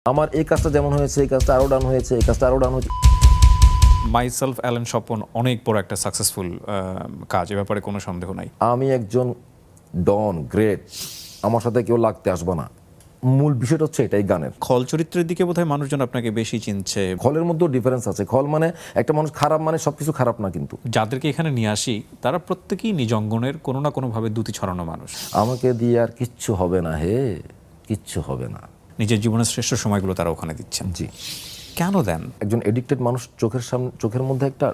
আমার এই কাজটা যেমন হয়েছে, এই কাজটা আরো ডান হয়েছে, এই কাজটা আরো ডান হয়েছে। মাইসেলফ অ্যালেন স্বপন অনেক বড় একটা সাকসেসফুল কাজ, এ ব্যাপারে কোনো সন্দেহ নাই। আমি একজন ডন, গ্রেট, আমার সাথে কেউ লাগতে আসবে না। মূল বিষয়টা হচ্ছে এটাই গানের। খল চরিত্রের দিকে বোধহয় মানুষজন আপনাকে বেশি চিনছে। খলের মধ্যেও ডিফারেন্স আছে। খল মানে একটা মানুষ খারাপ মানে সবকিছু খারাপ না, কিন্তু যাদেরকে এখানে নিয়ে আসি তারা প্রত্যেকেই নিজ অঙ্গনের কোনো না কোনোভাবে দ্যুতি ছড়ানো মানুষ। আমাকে দিয়ে আর কিচ্ছু হবে না, হে কিচ্ছু হবে না। নিজের জীবনের শ্রেষ্ঠ সময়গুলো তারা ওখানে দিচ্ছেন। জি, কেন দেন? একজন এডিক্টেড মানুষ চোখের মধ্যে একটা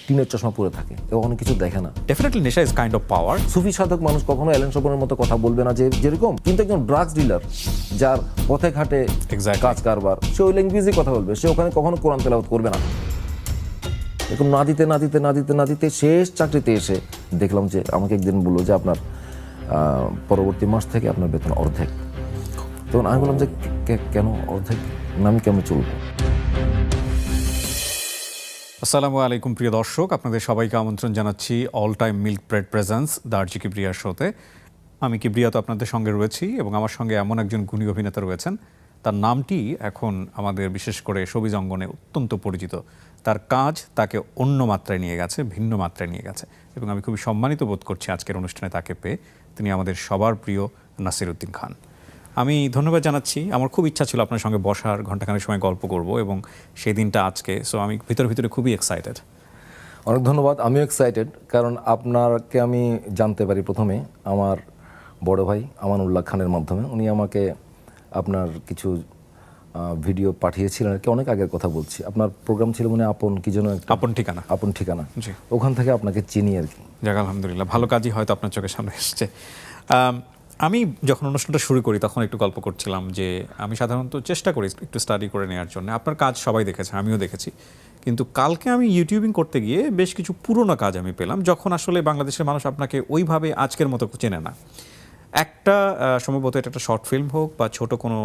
টিনের চশমা পরে থাকে, ও অনেক কিছু দেখে না। ডেফিনেটলি নেশা ইজ কাইন্ড অফ পাওয়ার। সুফি সাধক মানুষ কখনো অ্যালেন স্বপনের মতো কথা বলবে না, যে যেরকম, কিন্তু একজন ড্রাগস ডিলার যার পথে ঘাটে Exactly. কাজ কারবার, সে ওই ল্যাঙ্গুয়েজে কথা বলবে, সে ওখানে কখনো কোরআন তেলাওয়াত করবে না। এরকম না দিতে শেষ চাকরিতে এসে দেখলাম যে আমাকে একদিন বললো যে আপনার পরবর্তী মাস থেকে আপনার বেতন অর্ধেক। তখন আমি বললাম যে কেন অর্ধেক, না আমি কেমন চলবো? আসসালামু আলাইকুম প্রিয় দর্শক, আপনাদের সবাইকে আমন্ত্রণ জানাচ্ছি all time milk bread presents দার্জি কিবরিয়ার শোতে। আমি কিবরিয়া তো আপনাদের সঙ্গে রয়েছি এবং আমার সঙ্গে এমন একজন গুণী অভিনেতা রয়েছেন, তার নামটি এখন আমাদের বিশেষ করে শোবিজ অঙ্গনে অত্যন্ত পরিচিত। তার কাজ তাকে অন্য মাত্রায় নিয়ে গেছে, ভিন্ন মাত্রায় নিয়ে গেছে, এবং আমি খুবই সম্মানিত বোধ করছি আজকের অনুষ্ঠানে তাকে পেয়ে। তিনি আমাদের সবার প্রিয় নাসির উদ্দিন খান। আমি ধন্যবাদ জানাচ্ছি। আমার খুব ইচ্ছা ছিল আপনার সঙ্গে বসার, ঘণ্টাখানেক সময় গল্প করব, এবং সেই দিনটা আজকে। সো আমি ভিতরে খুবই এক্সাইটেড। অনেক ধন্যবাদ, আমিও এক্সাইটেড, কারণ আপনাকে আমি জানতে পারি প্রথমে আমার বড় ভাই আমানুল্লাহ খানের মাধ্যমে। উনি আমাকে আপনার কিছু ভিডিও পাঠিয়েছিলেন আর কি, অনেক আগের কথা বলছি। আপনার প্রোগ্রাম ছিল মানে আপন কি যেন একটা, আপন ঠিকানা, জি। ওখান থেকে আপনাকে চিনি আর কি। যাক আলহামদুলিল্লাহ, ভালো কাজই হয়তো আপনার চোখের সামনে এসছে। আমি যখন অনুষ্ঠানটা শুরু করি তখন একটু গল্প করছিলাম যে আমি সাধারণত চেষ্টা করি একটু স্টাডি করে নেওয়ার জন্য। আপনার কাজ সবাই দেখেছে, আমিও দেখেছি, কিন্তু কালকে আমি ইউটিউবিং করতে গিয়ে বেশ কিছু পুরনো কাজ আমি পেলাম, যখন আসলে বাংলাদেশের মানুষ আপনাকে ওইভাবে আজকের মতো চেনে না। একটা সম্ভবত এটা একটা শর্ট ফিল্ম হোক বা ছোট কোনো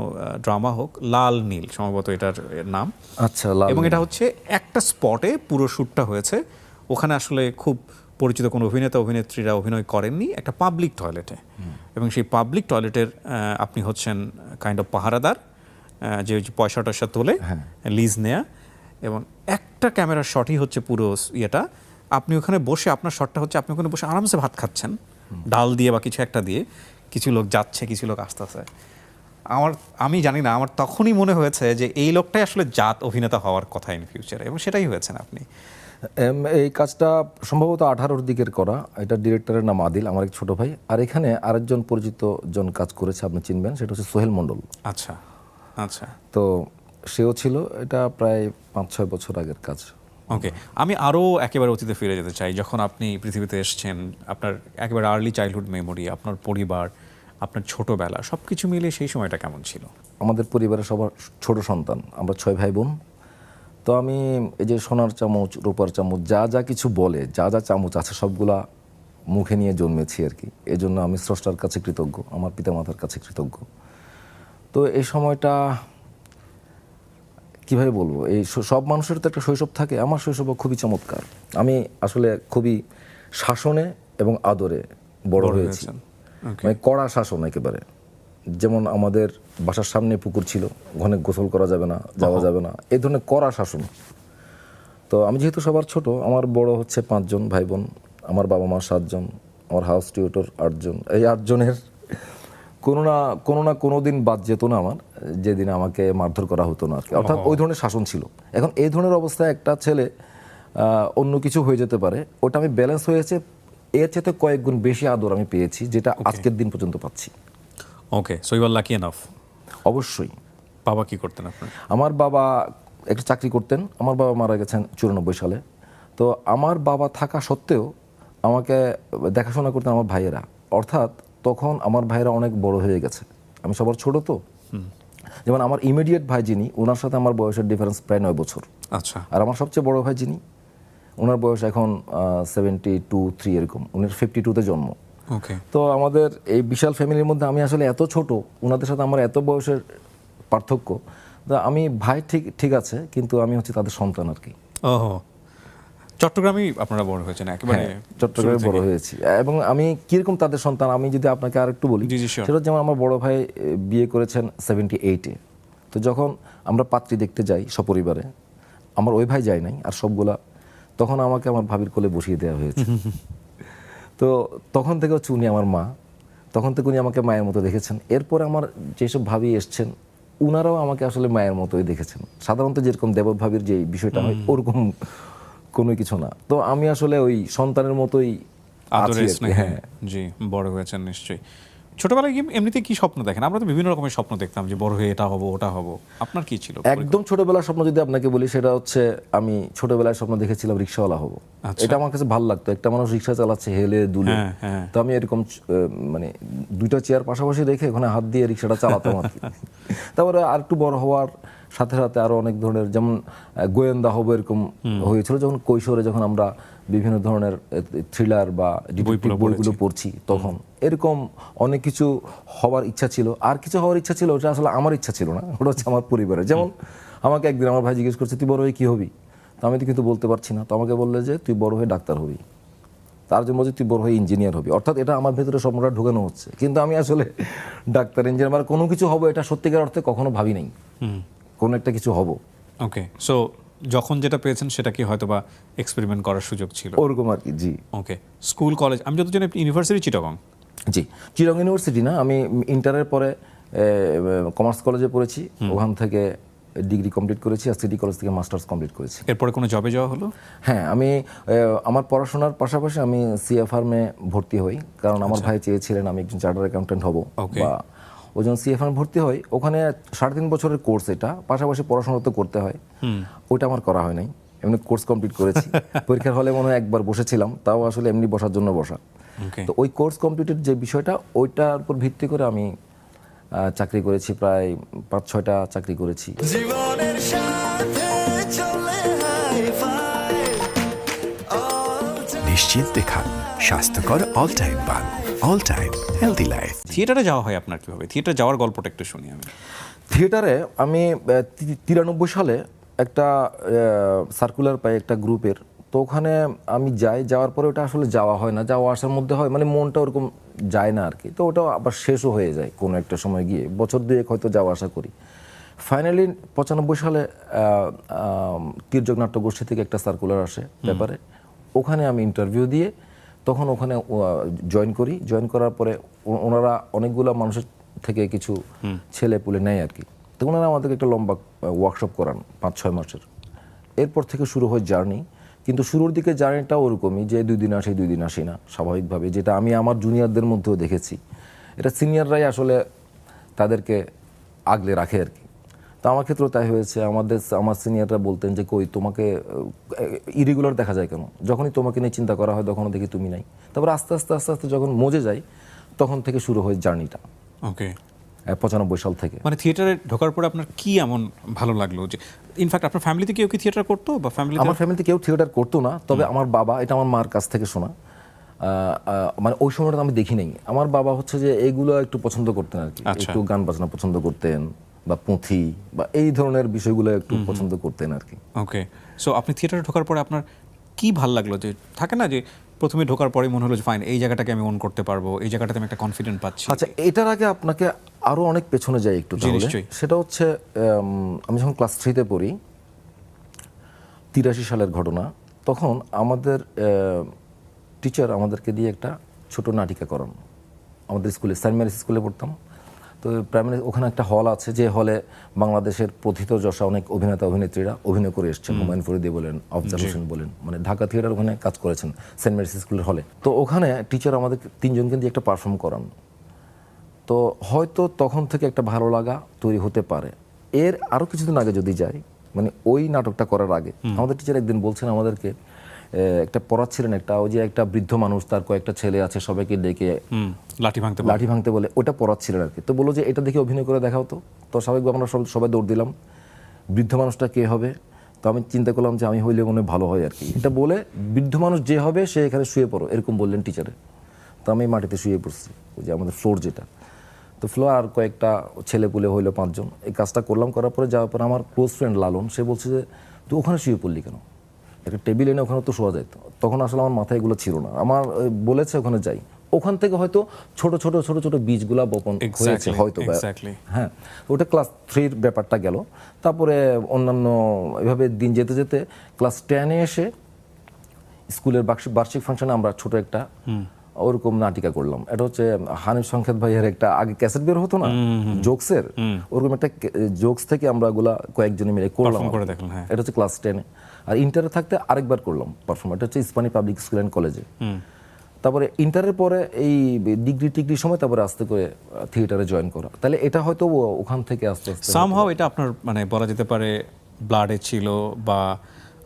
ড্রামা হোক, লাল নীল সম্ভবত এটার নাম। আচ্ছা, এবং এটা হচ্ছে একটা স্পটে পুরো শ্যুটটা হয়েছে। ওখানে আসলে খুব পরিচিত কোনো অভিনেতা অভিনেত্রীরা অভিনয় করেননি, একটা পাবলিক টয়লেটে। এবং সেই পাবলিক টয়লেটের আপনি হচ্ছেন কাইন্ড অফ পাহারাদার, যে পয়সা টয়সা তোলে, লিজ নেয়া, এবং একটা ক্যামেরার শটই হচ্ছে পুরো ইয়েটা। আপনি ওখানে বসে, আপনার শটটা হচ্ছে আপনি ওখানে বসে আরামসে ভাত খাচ্ছেন ডাল দিয়ে বা কিছু একটা দিয়ে, কিছু লোক যাচ্ছে কিছু লোক আসতেছে। আমি জানি না, আমার তখনই মনে হয়েছে যে এই লোকটাই আসলে জাত অভিনেতা হওয়ার কথা ইন ফিউচারে, এবং সেটাই হয়েছেন আপনি। এই কাজটা সম্ভবত 18-র দিকের করা। এটা ডিরেক্টরের নাম আদিল, আমার এক ছোট ভাই। আর এখানে আরেকজন পরিচিত জন কাজ করেছে, আপনি চিনবেন, সেটা হচ্ছে সোহেল মণ্ডল। আচ্ছা আচ্ছা, তো সেও ছিল। এটা প্রায় 5-6 বছর আগের কাজ। ওকে। আমি আরও একেবারে অতীতে ফিরে যেতে চাই, যখন আপনি পৃথিবীতে এসছেন, আপনার একেবারে আর্লি চাইল্ডহুড মেমোরি, আপনার পরিবার, আপনার ছোটোবেলা, সব কিছু মিলিয়ে সেই সময়টা কেমন ছিল? আমাদের পরিবারের সবার ছোট সন্তান, আমরা 6 ভাই বোন। তো আমি এই যে সোনার চামচ, রূপার চামচ, যা যা কিছু বলে, যা যা চামচ আছে সবগুলা মুখে নিয়ে জন্মেছি আর কি। এই জন্য আমি স্রষ্টার কাছে কৃতজ্ঞ, আমার পিতামাতার কাছে কৃতজ্ঞ। তো এই সময়টা কীভাবে বলবো, এই সব মানুষের তো একটা শৈশব থাকে, আমার শৈশব খুবই চমৎকার। আমি আসলে খুবই শাসনে এবং আদরে বড় হয়েছি, মানে কড়া শাসন একেবারে। যেমন আমাদের বাসার সামনে পুকুর ছিল, ওখানে গোসল করা যাবে না, যাওয়া যাবে না, এই ধরনের কড়া শাসন। তো আমি যেহেতু সবার ছোট, আমার বড় হচ্ছে 5 জন ভাই বোন, আমার বাবা মা 7 জন, আমার হাউস টিউটর 8 জন। এই 8 জনের কোনো না কোনো দিন বাদ যেত না আমার, যেদিন আমাকে মারধর করা হতো না আর কি। অর্থাৎ ওই ধরনের শাসন ছিল। এখন এই ধরনের অবস্থায় একটা ছেলে অন্য কিছু হয়ে যেতে পারে, ওটা আমি ব্যালেন্স হয়েছে। এর চেয়ে কয়েক গুণ বেশি আদর আমি পেয়েছি, যেটা আজকের দিন পর্যন্ত পাচ্ছি। Okay, so you are lucky enough. অবশ্যই। বাবা কি করতেন আপনার? আমার বাবা একটা চাকরি করতেন। আমার বাবা মারা গেছেন 94 সালে। তো আমার বাবা থাকা সত্ত্বেও আমাকে দেখাশোনা করতেন আমার ভাইয়েরা। অর্থাৎ তখন আমার ভাইয়েরা অনেক বড় হয়ে গেছে, আমি সবার ছোট তো। যেমন আমার ইমিডিয়েট ভাই যিনি, ওনার সাথে আমার বয়সের ডিফারেন্স প্রায় 9 বছর। আচ্ছা। আর আমার সবচেয়ে বড় ভাই যিনি, ওনার বয়স এখন 72-3 এরকম, উনি 52-তে জন্ম। ওকে। তো আমাদের এই বিশাল ফ্যামিলির মধ্যে আমি আসলে এত ছোট, ওনাদের সাথে আমার এত বয়সের পার্থক্য। তো আমি ভাই ঠিক আছে, কিন্তু আমি হচ্ছে তাদের সন্তান আর কি। ওহো, চট্টগ্রামেই আপনারা বড় হয়েছেন একেবারে? চট্টগ্রামে বড় হয়েছি। এবং আমি কিরকম তাদের সন্তান, আমি যদি আপনাকে আর একটু বলি, জি জি, শিওর। সেটা যেমন আমার বড় ভাই বিয়ে করেছেন 78-এ। তো যখন আমরা পাত্রী দেখতে যাই সপরিবারে, আমার ওই ভাই যায় নাই আর সবগুলা, তখন আমাকে আমার ভাবির কোলে বসিয়ে দেওয়া হয়েছে। তো তখন থেকে হচ্ছে উনি আমার মা, তখন থেকে উনি আমাকে মায়ের মতো দেখেছেন। এরপরে আমার যেসব ভাবি এসছেন উনারাও আমাকে আসলে মায়ের মতোই দেখেছেন। সাধারণত যেরকম দেবর ভাবির যে বিষয়টা হয় ওরকম কোনো কিছু না। তো আমি আসলে ওই সন্তানের মতোই আছি আদরে আর কি। স্নেহে হ্যাঁ, জি বড় হয়েছেন নিশ্চয়ই। ছোটবেলায় কি এমনিতে কি স্বপ্ন দেখেন? আমরা তো বিভিন্ন রকমের স্বপ্ন দেখতাম যে বড় হয়ে এটা হব ওটা হব। আপনার কি ছিল? একদম ছোটবেলার স্বপ্ন যদি আপনাকে বলি, সেটা হচ্ছে আমি ছোটবেলায় স্বপ্ন দেখেছিলাম রিক্সাওয়ালা হব। আচ্ছা। এটা আমার কাছে ভালো লাগতো, একটা মানুষ রিক্সা চালাচ্ছে হেলে দুলে। হ্যাঁ, হ্যাঁ। তো আমি এরকম মানে দুইটা চেয়ার পাশাপাশি রেখে ওখানে হাত দিয়ে রিক্সাটা চালাতাম আর কি। তারপরে আর একটু বড় হওয়ার সাথে সাথে আরো অনেক ধরনের, যেমন গোয়েন্দা হবো এরকম হয়েছিল যখন কৈশোরে, যখন আমরা বিভিন্ন ধরনের থ্রিলার বা ডিটেকটিভ বইগুলো পড়ছি, তখন এরকম অনেক কিছু হওয়ার ইচ্ছা ছিল। আর কিছু হওয়ার ইচ্ছা ছিল, ওটা আসলে আমার ইচ্ছা ছিল না, ওটা হচ্ছে আমার পরিবারের। যেমন আমাকে একদিন আমার ভাই জিজ্ঞেস করছে তুই বড় হয়ে কি হবি, তো আমি তো কিন্তু বলতে পারছি না। তো আমাকে বললে যে তুই বড় হয়ে ডাক্তার হবি, তার জন্য বলছে তুই বড় হয়ে ইঞ্জিনিয়ার হবি। অর্থাৎ এটা আমার ভেতরে স্বপ্নটা ঢুকানো হচ্ছে, কিন্তু আমি আসলে ডাক্তার, ইঞ্জিনিয়ার মানে কোনো কিছু হবো এটা সত্যিকার অর্থে কখনো ভাবি নাই কোনো একটা কিছু হব। ওকে, সো যখন যেটা পেয়েছেন সেটা কি হয়তো বা এক্সপেরিমেন্ট করার সুযোগ ছিল ওরকম আর কি। জি ওকে। স্কুল কলেজ আমি যত জানি ইউনিভার্সিটি চিটাগং। জি, চিটাগং ইউনিভার্সিটি না, আমি ইন্টারের পরে কমার্স কলেজে পড়েছি, ওখান থেকে ডিগ্রি কমপ্লিট করেছি, আর সিটি কলেজ থেকে মাস্টার্স কমপ্লিট করেছি। এরপরে কোনো জবে যাওয়া হলো? হ্যাঁ, আমি আমার পড়াশোনার পাশাপাশি আমি সিএ ফার্মে ভর্তি হই, কারণ আমার ভাই চেয়েছিলেন আমি একজন চার্টার্ড অ্যাকাউন্টেন্ট হব, বা ওই জন্য সিএ ফার্মে ভর্তি হই। ওখানে 3.5 বছরের কোর্স, এটা পাশাপাশি পড়াশোনা তো করতে হয়, ওইটা আমার করা হয় নাই। এমনি কোর্স কমপ্লিট করেছি, পরীক্ষার হলে মনে হয় একবার বসেছিলাম, তাও আসলে এমনি বসার জন্য বসা। তো ওই কোর্স কমপ্লিটের যে বিষয়টা, ওইটার উপর ভিত্তি করে আমি চাকরি করেছি, প্রায় 5-6টা চাকরি করেছি। জীবনের সাথে চলে নিশ্চিন্তে খান স্বাস্থ্যকর অল টাইম পান, অল টাইম হেলদি লাইফ। থিয়েটারে যাওয়া হয় আপনার কিভাবে? থিয়েটারে যাওয়ার গল্পটা একটু শুনি আমি। থিয়েটারে আমি 93 সালে একটা সার্কুলার পাই একটা গ্রুপের, তো ওখানে আমি যাওয়ার পরে ওটা আসলে যাওয়া হয় না, যাওয়া আসার মধ্যে হয়, মানে মনটা ওরকম যায় না আর কি। তো ওটা আবার শেষও হয়ে যায় কোনো একটা সময় গিয়ে, বছর দুয়েক হয়তো যাওয়া আসা করি। ফাইনালি 95 সালে তির্যক নাট্যগোষ্ঠী থেকে একটা সার্কুলার আসে ব্যাপারে, ওখানে আমি ইন্টারভিউ দিয়ে তখন ওখানে জয়েন করি। জয়েন করার পরে ওনারা অনেকগুলো মানুষের থেকে কিছু ছেলে পুলে নেয় আর কি। তো ওনারা আমাদেরকে একটা লম্বা ওয়ার্কশপ করান 5-6 মাসের। এরপর থেকে শুরু হয় জার্নি। কিন্তু শুরুর দিকে জার্নিটা ওরকমই যে 2 দিন আসি 2 দিন আসি না, স্বাভাবিকভাবে, যেটা আমি আমার জুনিয়রদের মধ্যেও দেখেছি। এটা সিনিয়ররাই আসলে তাদেরকে আগলে রাখে আর কি। তো আমার ক্ষেত্রেও তাই হয়েছে। আমার সিনিয়ররা বলতেন যে কই তোমাকে ইরেগুলার দেখা যায় কেন, যখনই তোমাকে নিয়ে চিন্তা করা হয় তখনও দেখি তুমি নাই। তারপর আস্তে আস্তে আস্তে আস্তে যখন মজে যাই, তখন থেকে শুরু হয় জার্নিটা, ওকে। 95 সাল থেকে। মানে থিয়েটারে ঢোকার পরে আপনার কি এমন ভালো লাগলো যে ইনফ্যাক্ট আপনার ফ্যামিলিতে কেউ কি থিয়েটার করতো বা ফ্যামিলিতে? আমার ফ্যামিলিতে কেউ থিয়েটার করতো না, তবে আমার বাবা, এটা আমার মার কাছ থেকে শোনা, মানে ওই সময়টা আমি দেখি নাই। আমার বাবা হচ্ছে যে এইগুলো একটু পছন্দ করতেন আর কি, একটু গান বাজনা পছন্দ করতেন, বা পুঁথি বা এই ধরনের বিষয়গুলো একটু পছন্দ করতেন আর কি। ওকে, সো আপনি থিয়েটারে ঢোকার পরে আপনার কি ভাল লাগলো? যে থাকে না যে প্রথমে ঢোকার পরে মনে হলো যে ফাইন, এই জায়গাটাকে আমি অন করতে পারবো, এই জায়গাটাতে আমি একটা কনফিডেন্ট পাচ্ছি। আচ্ছা, এটার আগে আপনাকে আরো অনেক পেছনে যাই একটু তাহলে। নিশ্চয়ই। সেটা হচ্ছে আমি যখন ক্লাস 3-তে পড়ি, 83 সালের ঘটনা। তখন আমাদের টিচার আমাদেরকে দিয়ে একটা ছোট নাটিকা করান আমাদের স্কুলে, সেন্ট মেরিস স্কুলে পড়তাম। তো প্রাইমারি ওখানে একটা হল আছে, যে হলে বাংলাদেশের প্রথিতযশা অনেক অভিনেতা অভিনেত্রীরা অভিনয় করে এসছেন। হুমায়ুন ফরিদি বলেন, আফজাল হোসেন বলেন, মানে ঢাকা থিয়েটার ওখানে কাজ করেছেন সেন্ট মেরিস স্কুলের হলে। তো ওখানে টিচার আমাদের 3 জনকে দিয়ে একটা পারফর্ম করান। তো হয়তো তখন থেকে একটা ভালো লাগা তৈরি হতে পারে। এর আরও কিছুদিন আগে যদি যাই, মানে ওই নাটকটা করার আগে আমাদের টিচার একদিন বলছেন আমাদেরকে, একটা পড়াচ্ছিলেন, একটা ওই যে একটা বৃদ্ধ মানুষ, তার কয়েকটা ছেলে আছে, সবাইকে ডেকে লাঠি ভাঙতে বলে, ওটা পড়াচ্ছিলেন আর কি। তো বললো যে এটা দেখে অভিনয় করে দেখাও তো। তো স্বাভাবিকভাবে আমরা সবাই দৌড় দিলাম, বৃদ্ধ মানুষটা কে হবে। তো আমি চিন্তা করলাম যে আমি হইলে মনে হয় ভালো হয় আর কি। এটা বলে বৃদ্ধ মানুষ যে হবে সে এখানে শুয়ে পড়ো, এরকম বললেন টিচারে। তো আমি মাটিতে শুয়ে পড়ছি, ওই যে আমাদের ফ্লোর যেটা, তো ফ্লোর আর কয়েকটা ছেলে পুলে হইলো 5 জন। এই কাজটা করলাম, করার পরে যাওয়ার পরে আমার ক্লোজ ফ্রেন্ড লালন, সে বলছে যে তুই ওখানে শুয়ে পড়লি কেন, একটা টেবিল এনে ওখানে তো শোয়া যায়। তখন আসলে আমার মাথায় এগুলো ছিল না, আমার বলেছে ওখানে যাই, ওখান থেকে হয়তো ছোট ছোট বীজগুলা বপন হয়েছে হয়তো বা। এক্স্যাক্টলি। হ্যাঁ, ওটা ক্লাস 3-র ব্যাপারটা গেল। তারপরে অন্যান্য এভাবে দিন যেতে যেতে ক্লাস 10-এ এসে স্কুলের বার্ষিক ফাংশনে আমরা ছোট একটা ওরকম নাটিকা করলাম। এটা হচ্ছে হানিফ সংকেত ভাইয়ের একটা আগে ক্যাসেট বের হতো না জোকসের, ওরকম একটা জোকস থেকে আমরা ওগুলা কয়েকজনে মিলে করলাম। Perform করে দেখলেন, হ্যাঁ। এটা হচ্ছে ক্লাস 10-এ। আর ইন্টারে থাকতে আরেকবার করলাম পারফর্ম, এটা হচ্ছে ইস্পানি পাবলিক স্কুল অ্যান্ড কলেজে। তারপরে ইন্টারের পরে এই ডিগ্রি সময় তারপরে আস্তে করে থিয়েটারে জয়েন করা। তাহলে এটা হয়তো ওখান থেকে আস্তে আস্তে সামহাও এটা আপনার মানে বলা যেতে পারে ব্লাডে ছিল, বা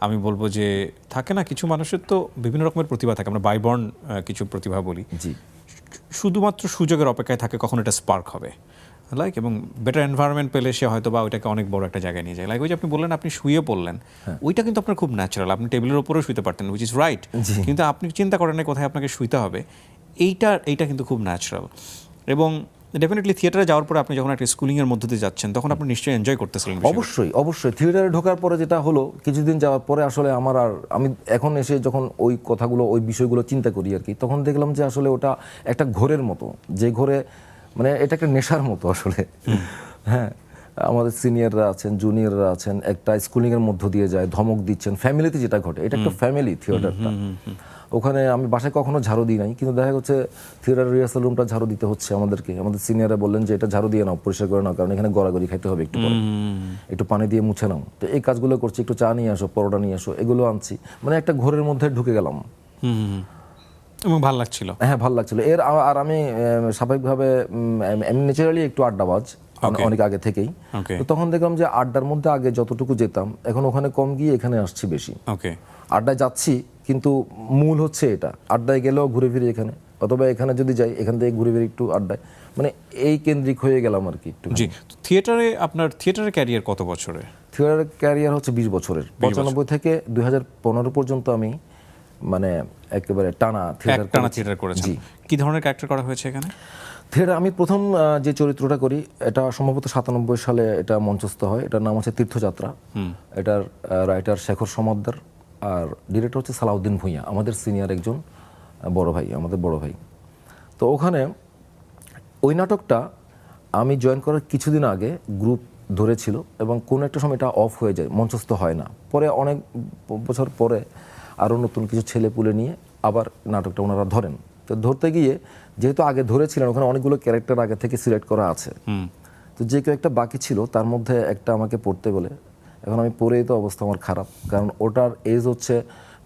আমি বলবো যে থাকে না কিছু মানুষের তো বিভিন্ন রকমের প্রতিভা থাকে, আমরা বাইবর্ন কিছু প্রতিভা বলি, জি শুধুমাত্র সুযোগের অপেক্ষায় থাকে কখন এটা স্পার্ক হবে, লাইক এবং বেটার এনভায়রনমেন্ট পেলে সে হয়তো বা ওইটাকে অনেক বড় একটা জায়গায় নিয়ে যায়। লাইক ওই যে আপনি বললেন আপনি শুয়ে পড়লেন, ওইটা কিন্তু আপনার খুব ন্যাচারাল, আপনি টেবিলের উপরেও শুতে পারতেন, উইচ ইজ রাইট, কিন্তু আপনি চিন্তা করেন না কোথায় আপনাকে শুইতে হবে, এইটা কিন্তু খুব ন্যাচারাল। এবং ডেফিনেটলি থিয়েটারে যাওয়ার পরে আপনি যখন একটা স্কুলিংয়ের মধ্যে দিয়ে যাচ্ছেন তখন আপনি নিশ্চয়ই এনজয় করতেছিলেন বিষয়টা। অবশ্যই থিয়েটারে ঢোকার পরে যেটা হলো, কিছুদিন যাওয়ার পরে আসলে আমি এখন এসে যখন ওই কথাগুলো ওই বিষয়গুলো চিন্তা করি আর কি, তখন দেখলাম যে আসলে ওটা একটা ঘোরের মতো, যে ঘোরে মানে এটা একটা নেশার মতো আসলে। হ্যাঁ, আমাদের সিনিয়ররা আছেন, জুনিয়ররা আছেন, একটা স্কুলিংয়ের মধ্য দিয়ে যায়, ধমক দিচ্ছেন, ফ্যামিলিতে যেটা ঘটে, এটা একটা ফ্যামিলি থিয়েটারটা। ওখানে আমি বাসায় কখনো ঝাড়ু দিই নাই, কিন্তু দেখা যাচ্ছে থিয়েটার রিহার্সাল রুমটা ঝাড়ু দিতে হচ্ছে আমাদেরকে। আমাদের সিনিয়ররা বললেন যে এটা ঝাড়ু দিয়ে নাও, পরিষ্কার করে নাও, কারণ এখানে গড়াগড়ি খাইতে হবে, একটু পরে একটু পানি দিয়ে মুছে নাও। তো এই কাজগুলো করছি, একটু চা নিয়ে আসো, পরোটা নিয়ে আসো, এগুলো আনছি, মানে একটা ঘরের মধ্যে ঢুকে গেলাম। এবং ভালো লাগছিল। হ্যাঁ, ভালো লাগছিল। আর আমি স্বাভাবিকভাবে ন্যাচারালি একটু আড্ডাবাজ অনেক আগে থেকেই। তো তখন দেখলাম যে আড্ডার মধ্যে আগে যতটুকু যেতাম এখন ওখানে কম গিয়ে এখানে আসছি বেশি। ওকে, আড্ডায় যাচ্ছি কিন্তু মূল হচ্ছে এটা, আড্ডায় গেলেও ঘুরে ফিরে এখানে, অথবা এখানে যদি যাই এখান থেকে ঘুরে ফিরে একটু আড্ডায়, মানে এই কেন্দ্রিক হয়ে গেলাম আর কি একটু। জি। থিয়েটারে আপনার থিয়েটারের ক্যারিয়ার কত বছরে? থিয়েটারের ক্যারিয়ার হচ্ছে 20 বছরের, 95 থেকে 2015 পর্যন্ত আমি মানে একেবারে টানা থিয়েটার করেছেন। কি ধরনের ক্যারেক্টার করা হয়েছে এখানে? থিয়েটার আমি প্রথম যে চরিত্রটা করি, এটা সম্ভবত 97 সালে এটা মঞ্চস্থ হয়। এটার নাম হচ্ছে তীর্থযাত্রা। এটার রাইটার শেখর সমাদ্দার, আর ডিরেক্টর হচ্ছে সালাউদ্দিন ভূঁইয়া, আমাদের সিনিয়র একজন বড় ভাই, আমাদের বড় ভাই। তো ওখানে ওই নাটকটা আমি জয়েন করার কিছুদিন আগে গ্রুপ ধরেছিল এবং কোনো একটা সময় এটা অফ হয়ে যায়, মঞ্চস্থ হয় না। পরে অনেক বছর পরে আরও নতুন কিছু ছেলে পুলে নিয়ে আবার নাটকটা ওনারা ধরেন। তো ধরতে গিয়ে যেহেতু আগে ধরেছিলেন, ওখানে অনেকগুলো ক্যারেক্টার আগে থেকে সিলেক্ট করা আছে, তো যে কেউ একটা বাকি ছিল, তার মধ্যে একটা আমাকে পড়তে বলে। এখন আমি পড়েই তো অবস্থা আমার খারাপ, কারণ ওটার এজ হচ্ছে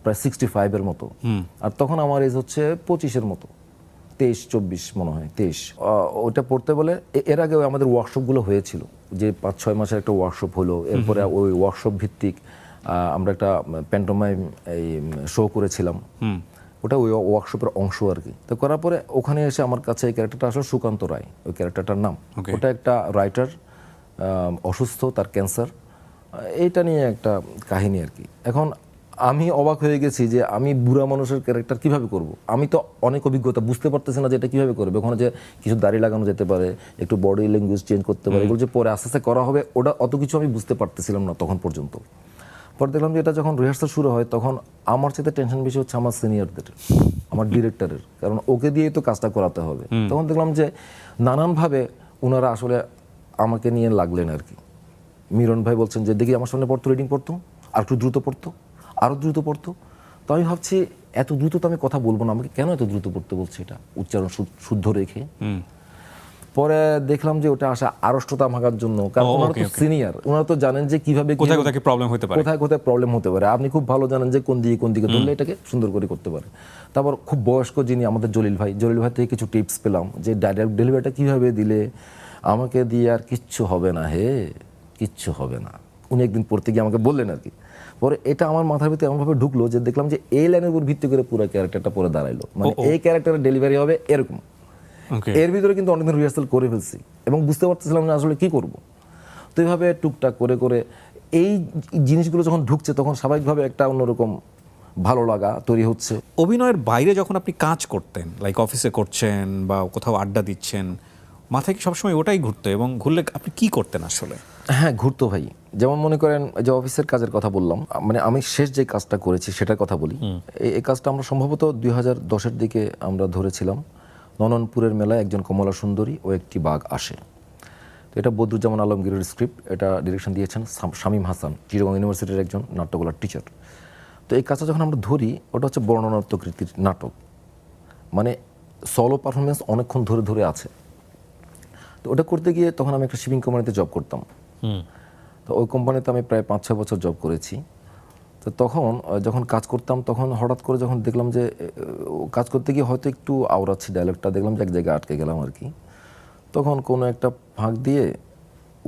প্রায় 65-এর মতো, আর তখন আমার এজ হচ্ছে 25-এর মতো, 23-24 মনে হয়, 23। ওইটা পড়তে বলে। এর আগে আমাদের ওয়ার্কশপগুলো হয়েছিল, যে 5-6 মাসের একটা ওয়ার্কশপ হলো, এরপরে ওই ওয়ার্কশপ ভিত্তিক আমরা একটা প্যান্টোমাইম এই শো করেছিলাম, ওটা ওই ওয়ার্কশপের অংশ আর কি। তো করার পরে ওখানে এসে আমার কাছে এই ক্যারেক্টারটা আসলে সুকান্ত রায়, ওই ক্যারেক্টারটার নাম। ওটা একটা রাইটার, অসুস্থ, তার ক্যান্সার, এইটা নিয়ে একটা কাহিনী আর কি। এখন আমি অবাক হয়ে গেছি যে আমি বুড়া মানুষের ক্যারেক্টার কিভাবে করব। আমি তো অনেক অভিজ্ঞতা, বুঝতে পারতেছি না যে এটা কিভাবে করবে। ওখানে যে কিছু দাড়ি লাগানো যেতে পারে, একটু বডি ল্যাঙ্গুয়েজ চেঞ্জ করতে পারে, এগুলো যে পরে আস্তে আস্তে করা হবে, ওটা অত কিছু আমি বুঝতে পারতেছিলাম না তখন পর্যন্ত। পরে দেখলাম যে এটা যখন রিহার্সাল শুরু হয়, তখন আমার সাথে টেনশন বেশি হচ্ছে আমার সিনিয়রদের, আমার ডিরেক্টরের, কারণ ওকে দিয়েই তো কাজটা করাতে হবে। তখন দেখলাম যে নানানভাবে ওনারা আসলে আমাকে নিয়ে লাগলেন আর কি। মিরন ভাই বলছেন যে দেখি আমার সামনে পড়তো, রিডিং পড়তো, আর একটু দ্রুত পড়তো, আরও দ্রুত পড়তো। তো আমি ভাবছি এত দ্রুত তো আমি কথা বলবো না, আমাকে কেন এত দ্রুত পড়তে বলছে, এটা উচ্চারণ শুদ্ধ রেখে। পরে দেখলাম যে ওটা আসা আড়ষ্টতা ভাঙার জন্য, কারণ ওনারা তো সিনিয়র, ওনারা তো জানেন যে কিভাবে কোথায় কোথায় প্রবলেম হতে পারে, কোথায় কোথায় প্রবলেম হতে পারে। আপনি খুব ভালো জানেন যে কোন দিকে ধরলে এটাকে সুন্দর করে করতে পারে। তারপর খুব বয়স্ক যিনি আমাদের জলিল ভাই থেকে কিছু টিপস পেলাম যে ডাইরেক্ট ডেলিভারিটা কিভাবে দিলে আমাকে দিয়ে আর কিচ্ছু হবে না, কিচ্ছু হবে না। উনি একদিন পড়তে গিয়ে আমাকে বললেন আর কি। পরে এটা আমার মাথার ভিতরে এমনভাবে ঢুকলো যে দেখলাম যে এই লাইনের উপর ভিত্তি করে পুরো ক্যারেক্টারটা পরে দাঁড়াইলো, মানে এই ক্যারেক্টারের ডেলিভারি হবে এরকম। এর ভিতরে কিন্তু অনেকদিন রিহার্সাল করে ফেলছি এবং বুঝতে পারতেছিলাম না আসলে কি করব। তো এইভাবে টুকটাক করে করে এই জিনিসগুলো যখন ঢুকছে, তখন স্বাভাবিকভাবে একটা অন্যরকম ভালো লাগা তৈরি হচ্ছে। অভিনয়ের বাইরে যখন আপনি কাজ করতেন, লাইক অফিসে করছেন বা কোথাও আড্ডা দিচ্ছেন, মাথায় কি সবসময় ওটাই ঘুরতো? এবং ঘুরলে আপনি কি করতেন আসলে? হ্যাঁ, ঘুরতো ভাই। যেমন মনে করেন যে অফিসের কাজের কথা বললাম, মানে আমি শেষ যে কাজটা করেছি সেটার কথা বলি। এই কাজটা আমরা সম্ভবত 2010-এর দিকে আমরা ধরেছিলাম। নননপুরের মেলায় একজন কমলা সুন্দরী ও একটি বাঘ আসে। তো এটা বদরুজ্জামান আলমগীরের স্ক্রিপ্ট, এটা ডিরেকশন দিয়েছেন শামীম হাসান, চিটাগং ইউনিভার্সিটির একজন নাট্যকলার টিচার। তো এই কাজটা যখন আমরা ধরি, ওটা হচ্ছে বর্ণনাত্মকৃতির নাটক, মানে সলো পারফরমেন্স অনেকক্ষণ ধরে ধরে আছে। তো ওটা করতে গিয়ে তখন আমি একটা শিপিং কোম্পানিতে জব করতাম। তো ওই কোম্পানিতে আমি প্রায় 5-6 বছর জব করেছি। তো তখন যখন কাজ করতাম, তখন হঠাৎ করে যখন দেখলাম যে কাজ করতে গিয়ে হয়তো একটু আওড়াচ্ছি ডায়লগটা, দেখলাম যে এক জায়গায় আটকে গেলাম আর কি। তখন কোনো একটা ফাঁক দিয়ে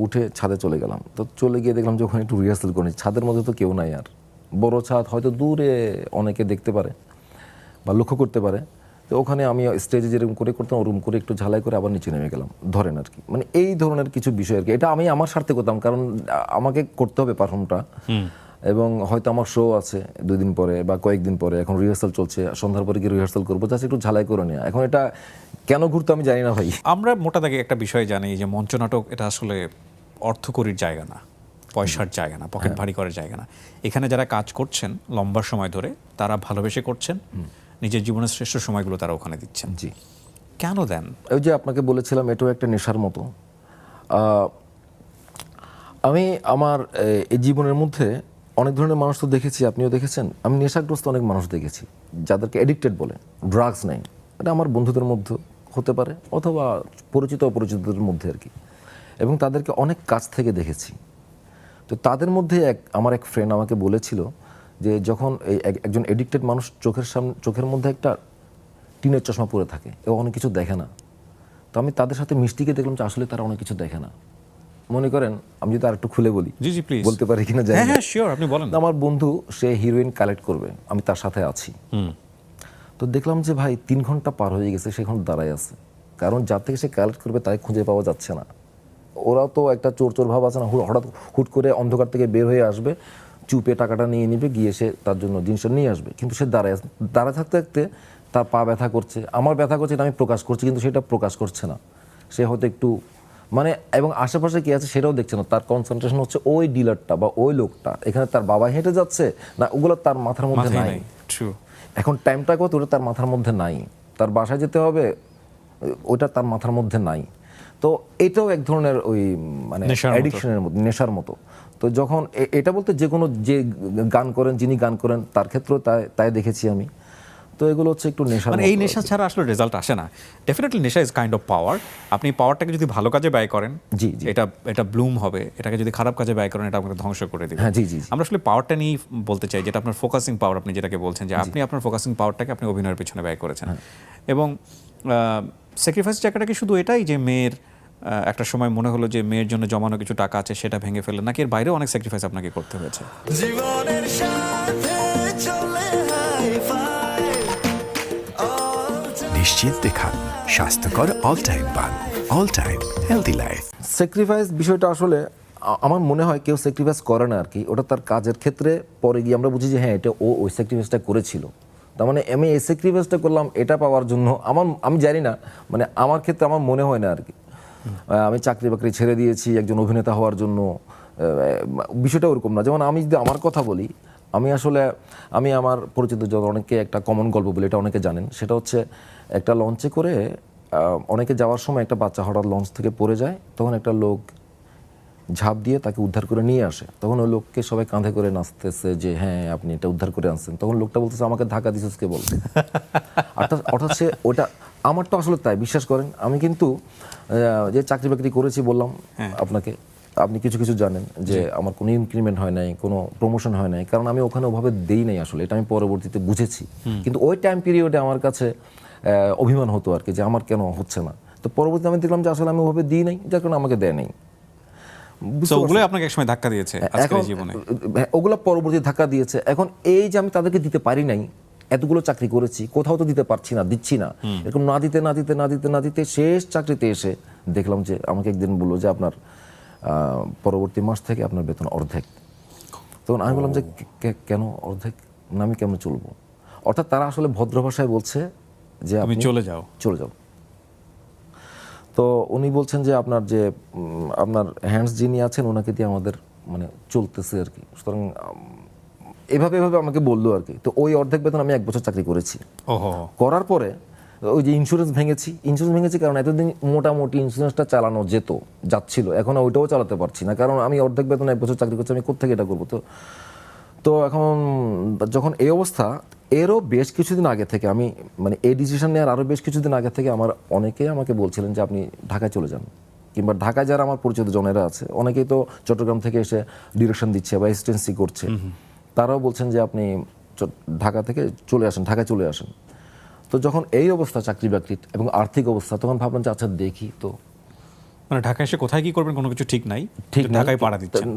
উঠে ছাদে চলে গেলাম। তো চলে গিয়ে দেখলাম যে ওখানে একটু রিহার্সাল করে নিচ্ছি। ছাদের মধ্যে তো কেউ নাই, আর বড় ছাদ, হয়তো দূরে অনেকে দেখতে পারে বা লক্ষ্য করতে পারে। তো ওখানে আমি স্টেজে যেরকম করে করতাম ওরকম করে একটু ঝালাই করে আবার নিচে নেমে গেলাম, ধরেন আর কি। মানে এই ধরনের কিছু বিষয় আর কি। এটা আমি আমার স্বার্থে করতাম, কারণ আমাকে করতে হবে পারফর্মটা, এবং হয়তো আমার শো আছে 2 দিন পরে বা কয়েকদিন পরে, এখন রিহার্সাল চলছে, সন্ধ্যার পরে গিয়ে রিহার্সাল করবো, জাস্ট একটু ঝালাই করে নেওয়া। এখন এটা কেন ঘুরতো আমি জানি না ভাই। আমরা মোটা দাগে একটা বিষয় জানি যে মঞ্চনাটক এটা আসলে অর্থকরীর জায়গা না, পয়সার জায়গা না, পকেট ভারী করার জায়গা না। এখানে যারা কাজ করছেন লম্বা সময় ধরে, তারা ভালোবেসে করছেন, নিজের জীবনের শ্রেষ্ঠ সময়গুলো তারা ওখানে দিচ্ছেন। জি, কেন দেন? ওই যে আপনাকে বলেছিলাম, এটাও একটা নেশার মতো। আমি আমার এই জীবনের মধ্যে অনেক ধরনের মানুষ তো দেখেছি, আপনিও দেখেছেন। আমি নেশাগ্রস্ত অনেক মানুষ দেখেছি, যাদেরকে এডিক্টেড বলে, ড্রাগস নেই। এটা আমার বন্ধুদের মধ্যে হতে পারে, অথবা পরিচিত অপরিচিতদের মধ্যে আর কি, এবং তাদেরকে অনেক কাছ থেকে দেখেছি। তো তাদের মধ্যে আমার এক ফ্রেন্ড আমাকে বলেছিল যে যখন এই একজন এডিক্টেড মানুষ চোখের মধ্যে একটা টিনের চশমা পরে থাকে এবং অনেক কিছু দেখে না। তো আমি তাদের সাথে মিষ্টিকে দেখলাম যে আসলে তারা অনেক কিছু দেখে না। মনে করেন, আমি যদি আর একটু খুলে বলি, জি জি প্লিজ বলতে পারি কিনা জানি না। হ্যাঁ শিওর, আপনি বলেন। আমার বন্ধু, সে হিরোইন কালেক্ট করবে, আমি তার সাথে আছি। তো দেখলাম যে ভাই 3 ঘন্টা পার হয়ে গেছে, সে এখন দাঁড়ায় আছে, কারণ যার থেকে সে কালেক্ট করবে তাকে খুঁজে পাওয়া যাচ্ছে না। ওরা তো একটা চোর চোর ভাব আছে না, হঠাৎ হুট করে অন্ধকার থেকে বের হয়ে আসবে, চুপে টাকাটা নিয়ে নিবে, গিয়ে সে তার জন্য জিনিসটা নিয়ে আসবে। কিন্তু সে দাঁড়ায় থাকতে থাকতে তার পা ব্যথা করছে, আমার ব্যথা করছে, এটা আমি প্রকাশ করছি, কিন্তু সেটা প্রকাশ করছে না। সে হয়তো একটু মানে, এবং আশেপাশে কি আছে সেটাও দেখছে না। তার কনসেন্ট্রেশন হচ্ছে ওই ডিলারটা বা ওই লোকটা, এখানে তার বাবা হেঁটে যাচ্ছে না, ওগুলো তার মাথার মধ্যে মাথায় নাই। নাই, ট্রু। এখন টাইমটা কত, ওটা তার মাথার মধ্যে নাই। তার বাসায় যেতে হবে, ওটা তার মাথার মধ্যে নাই। তো এটাও এক ধরনের ওই মানে নেশার মতো। অ্যাডিকশনের মতো, নেশার মতো। তো যখন এটা বলতে যে কোনো যে গান করেন, যিনি গান করেন, তার ক্ষেত্রেও তাই দেখেছি আমি। তো এগুলো হচ্ছে একটু নেশার মানে মতো এই আর নেশা কি। ছাড়া আসলে রেজাল্ট আসে না। ডেফিনেটলি নেশা ইজ কাইন্ড অফ পাওয়ার। আপনি পাওয়ারটাকে যদি ভালো কাজে ব্যয় করেন, জি, জি। এটা ব্লুম হবে। এটাকে যদি খারাপ কাজে ব্যয় করেন, এটা আপনাকে ধ্বংস করে দিবে। হ্যাঁ, জি, জি, জি। আমরা আসলে পাওয়ারটা নিয়ে বলতে চাই, যেটা আপনার ফোকাসিং পাওয়ার, আপনি যেটাকে বলছেন যে আপনি আপনার ফোকাসিং পাওয়ারটাকে আপনি অভিনয়ের পেছনে ব্যয় করেছেন। এবং স্যাক্রিফাইস জায়গাটা কি শুধু এটাই যে মেয়ের একটা সময় মনে হলো যে মেয়ের জন্য জমানো কিছু টাকা আছে, সেটা ভেঙে ফেললেন, নাকি এর বাইরেও অনেক স্যাক্রিফাইস আপনাকে করতে হয়েছে? জীবনের সাথে চলে হাই ফাই নিশ্চিন্তে খান স্বাস্থ্যকর অল টাইম পান। All time healthy life. Sacrifice বিষয়টা আসলে আমার মনে হয় কেউ স্যাক্রিফাইস করে না আর কি। ওটা তার কাজের ক্ষেত্রে পরে গিয়ে আমরা বুঝি যে হ্যাঁ, এটা ওই স্যাক্রিফাইসটা করেছিল। তার মানে আমি এই স্যাক্রিফাইসটা করলাম এটা পাওয়ার জন্য। আমি জানি না, মানে আমার ক্ষেত্রে আমার মনে হয় না আর কি। আমি চাকরি বাকরি ছেড়ে দিয়েছি একজন অভিনেতা হওয়ার জন্য, বিষয়টা ওরকম না। যেমন আমি যদি আমার কথা বলি, আমি আমার পরিচিত যত অনেকে একটা কমন গল্প বলি, এটা অনেকে জানেন। সেটা হচ্ছে একটা লঞ্চে করে অনেকে যাওয়ার সময় একটা বাচ্চা হঠাৎ লঞ্চ থেকে পড়ে যায়, তখন একটা লোক ঝাঁপ দিয়ে তাকে উদ্ধার করে নিয়ে আসে। তখন ওই লোককে সবাই কাঁধে করে নাচতেছে যে হ্যাঁ, আপনি এটা উদ্ধার করে আনছেন। তখন লোকটা বলতেছে, আমাকে ধাক্কা দিছিস কে বলতে। অর্থাৎ সে ওটা, আমার তো আসলে তাই বিশ্বাস করেন। আমি কিন্তু যে চাকরি বাকরি করেছি বললাম আপনাকে, আপনি কিছু কিছু জানেন যে আমার কোনো ইনক্রিমেন্ট হয় নাই, কোনো প্রমোশন হয় নাই, কারণ আমি ওখানে ওভাবে দেই নাই আসলে। এটা আমি পরবর্তীতে বুঝেছি। কিন্তু ওই টাইম পিরিয়ডে আমার কাছে অভিমান হতো আর কি, যে আমার কেন হচ্ছে না। তো পরবর্তীতে আমি দেখলাম যে আসলে আমি ওভাবে দিই নাই, যার কারণে আমাকে দেয় নাই। সো ওগুলো আপনাকে একসময় ধাক্কা দিয়েছে আজকের এই জীবনে? ওগুলো পরবর্তী ধাক্কা দিয়েছে। এখন এই যে আমি তাদেরকে দিতে পারি নাই, এতগুলো চাকরি করেছি, কোথাও তো দিতে পারছি না, দিচ্ছি না, এরকম না দিতে শেষ চাকরিতে এসে দেখলাম যে আমাকে একদিন বললো যে আপনার পরবর্তী মাস থেকে আপনার বেতন অর্ধেক। তখন আমি বললাম যে কেন অর্ধেক, না আমি কেমন চলবো। অর্থাৎ তারা আসলে ভদ্র ভাষায় বলছে যে তুমি আপনি চলে যাও। তো উনি বলছেন যে আপনার হ্যান্ডস যিনি আছেন ওনাকে দিয়ে আমাদের মানে চলতেছে আর কি। সুতরাং এভাবে আমাকে বললো আর কি। তো ওই অর্ধেক বেতন আমি 1 বছর চাকরি করেছি। ওহো। করার পরে ওই যে ইন্স্যুরেন্স ভেঙেছি কারণ এতদিন মোটামুটি ইন্স্যুরেন্সটা চালানো যাচ্ছিল, এখন ওইটাও চালাতে পারছি না, কারণ আমি অর্ধেক বেতন 1 বছর চাকরি করছি, আমি কোত্থেকে এটা করবো? তো এখন যখন এই অবস্থা, এরও বেশ কিছুদিন আগে থেকে আমি মানে এই ডিসিশন নেওয়ার আরও বেশ কিছুদিন আগে থেকে আমার অনেকেই আমাকে বলছিলেন যে আপনি ঢাকায় চলে যান, কিংবা ঢাকায় যারা আমার পরিচিত জনেরা আছে অনেকেই তো চট্টগ্রাম থেকে এসে ডিরেকশন দিচ্ছে বা অ্যাসিস্ট্যান্সি করছে, তারাও বলছেন যে আপনি ঢাকা থেকে ঢাকায় চলে আসেন। তো যখন এই অবস্থা চাকরি বাকরির এবং আর্থিক অবস্থা, তখন ভাবলাম যে আচ্ছা দেখি তো। মানে ঢাকায় এসে কোথায় কি করবেন কোনো কিছু ঠিক নাই, ঠিক না, ঢাকায় পাড়া দিচ্ছেন।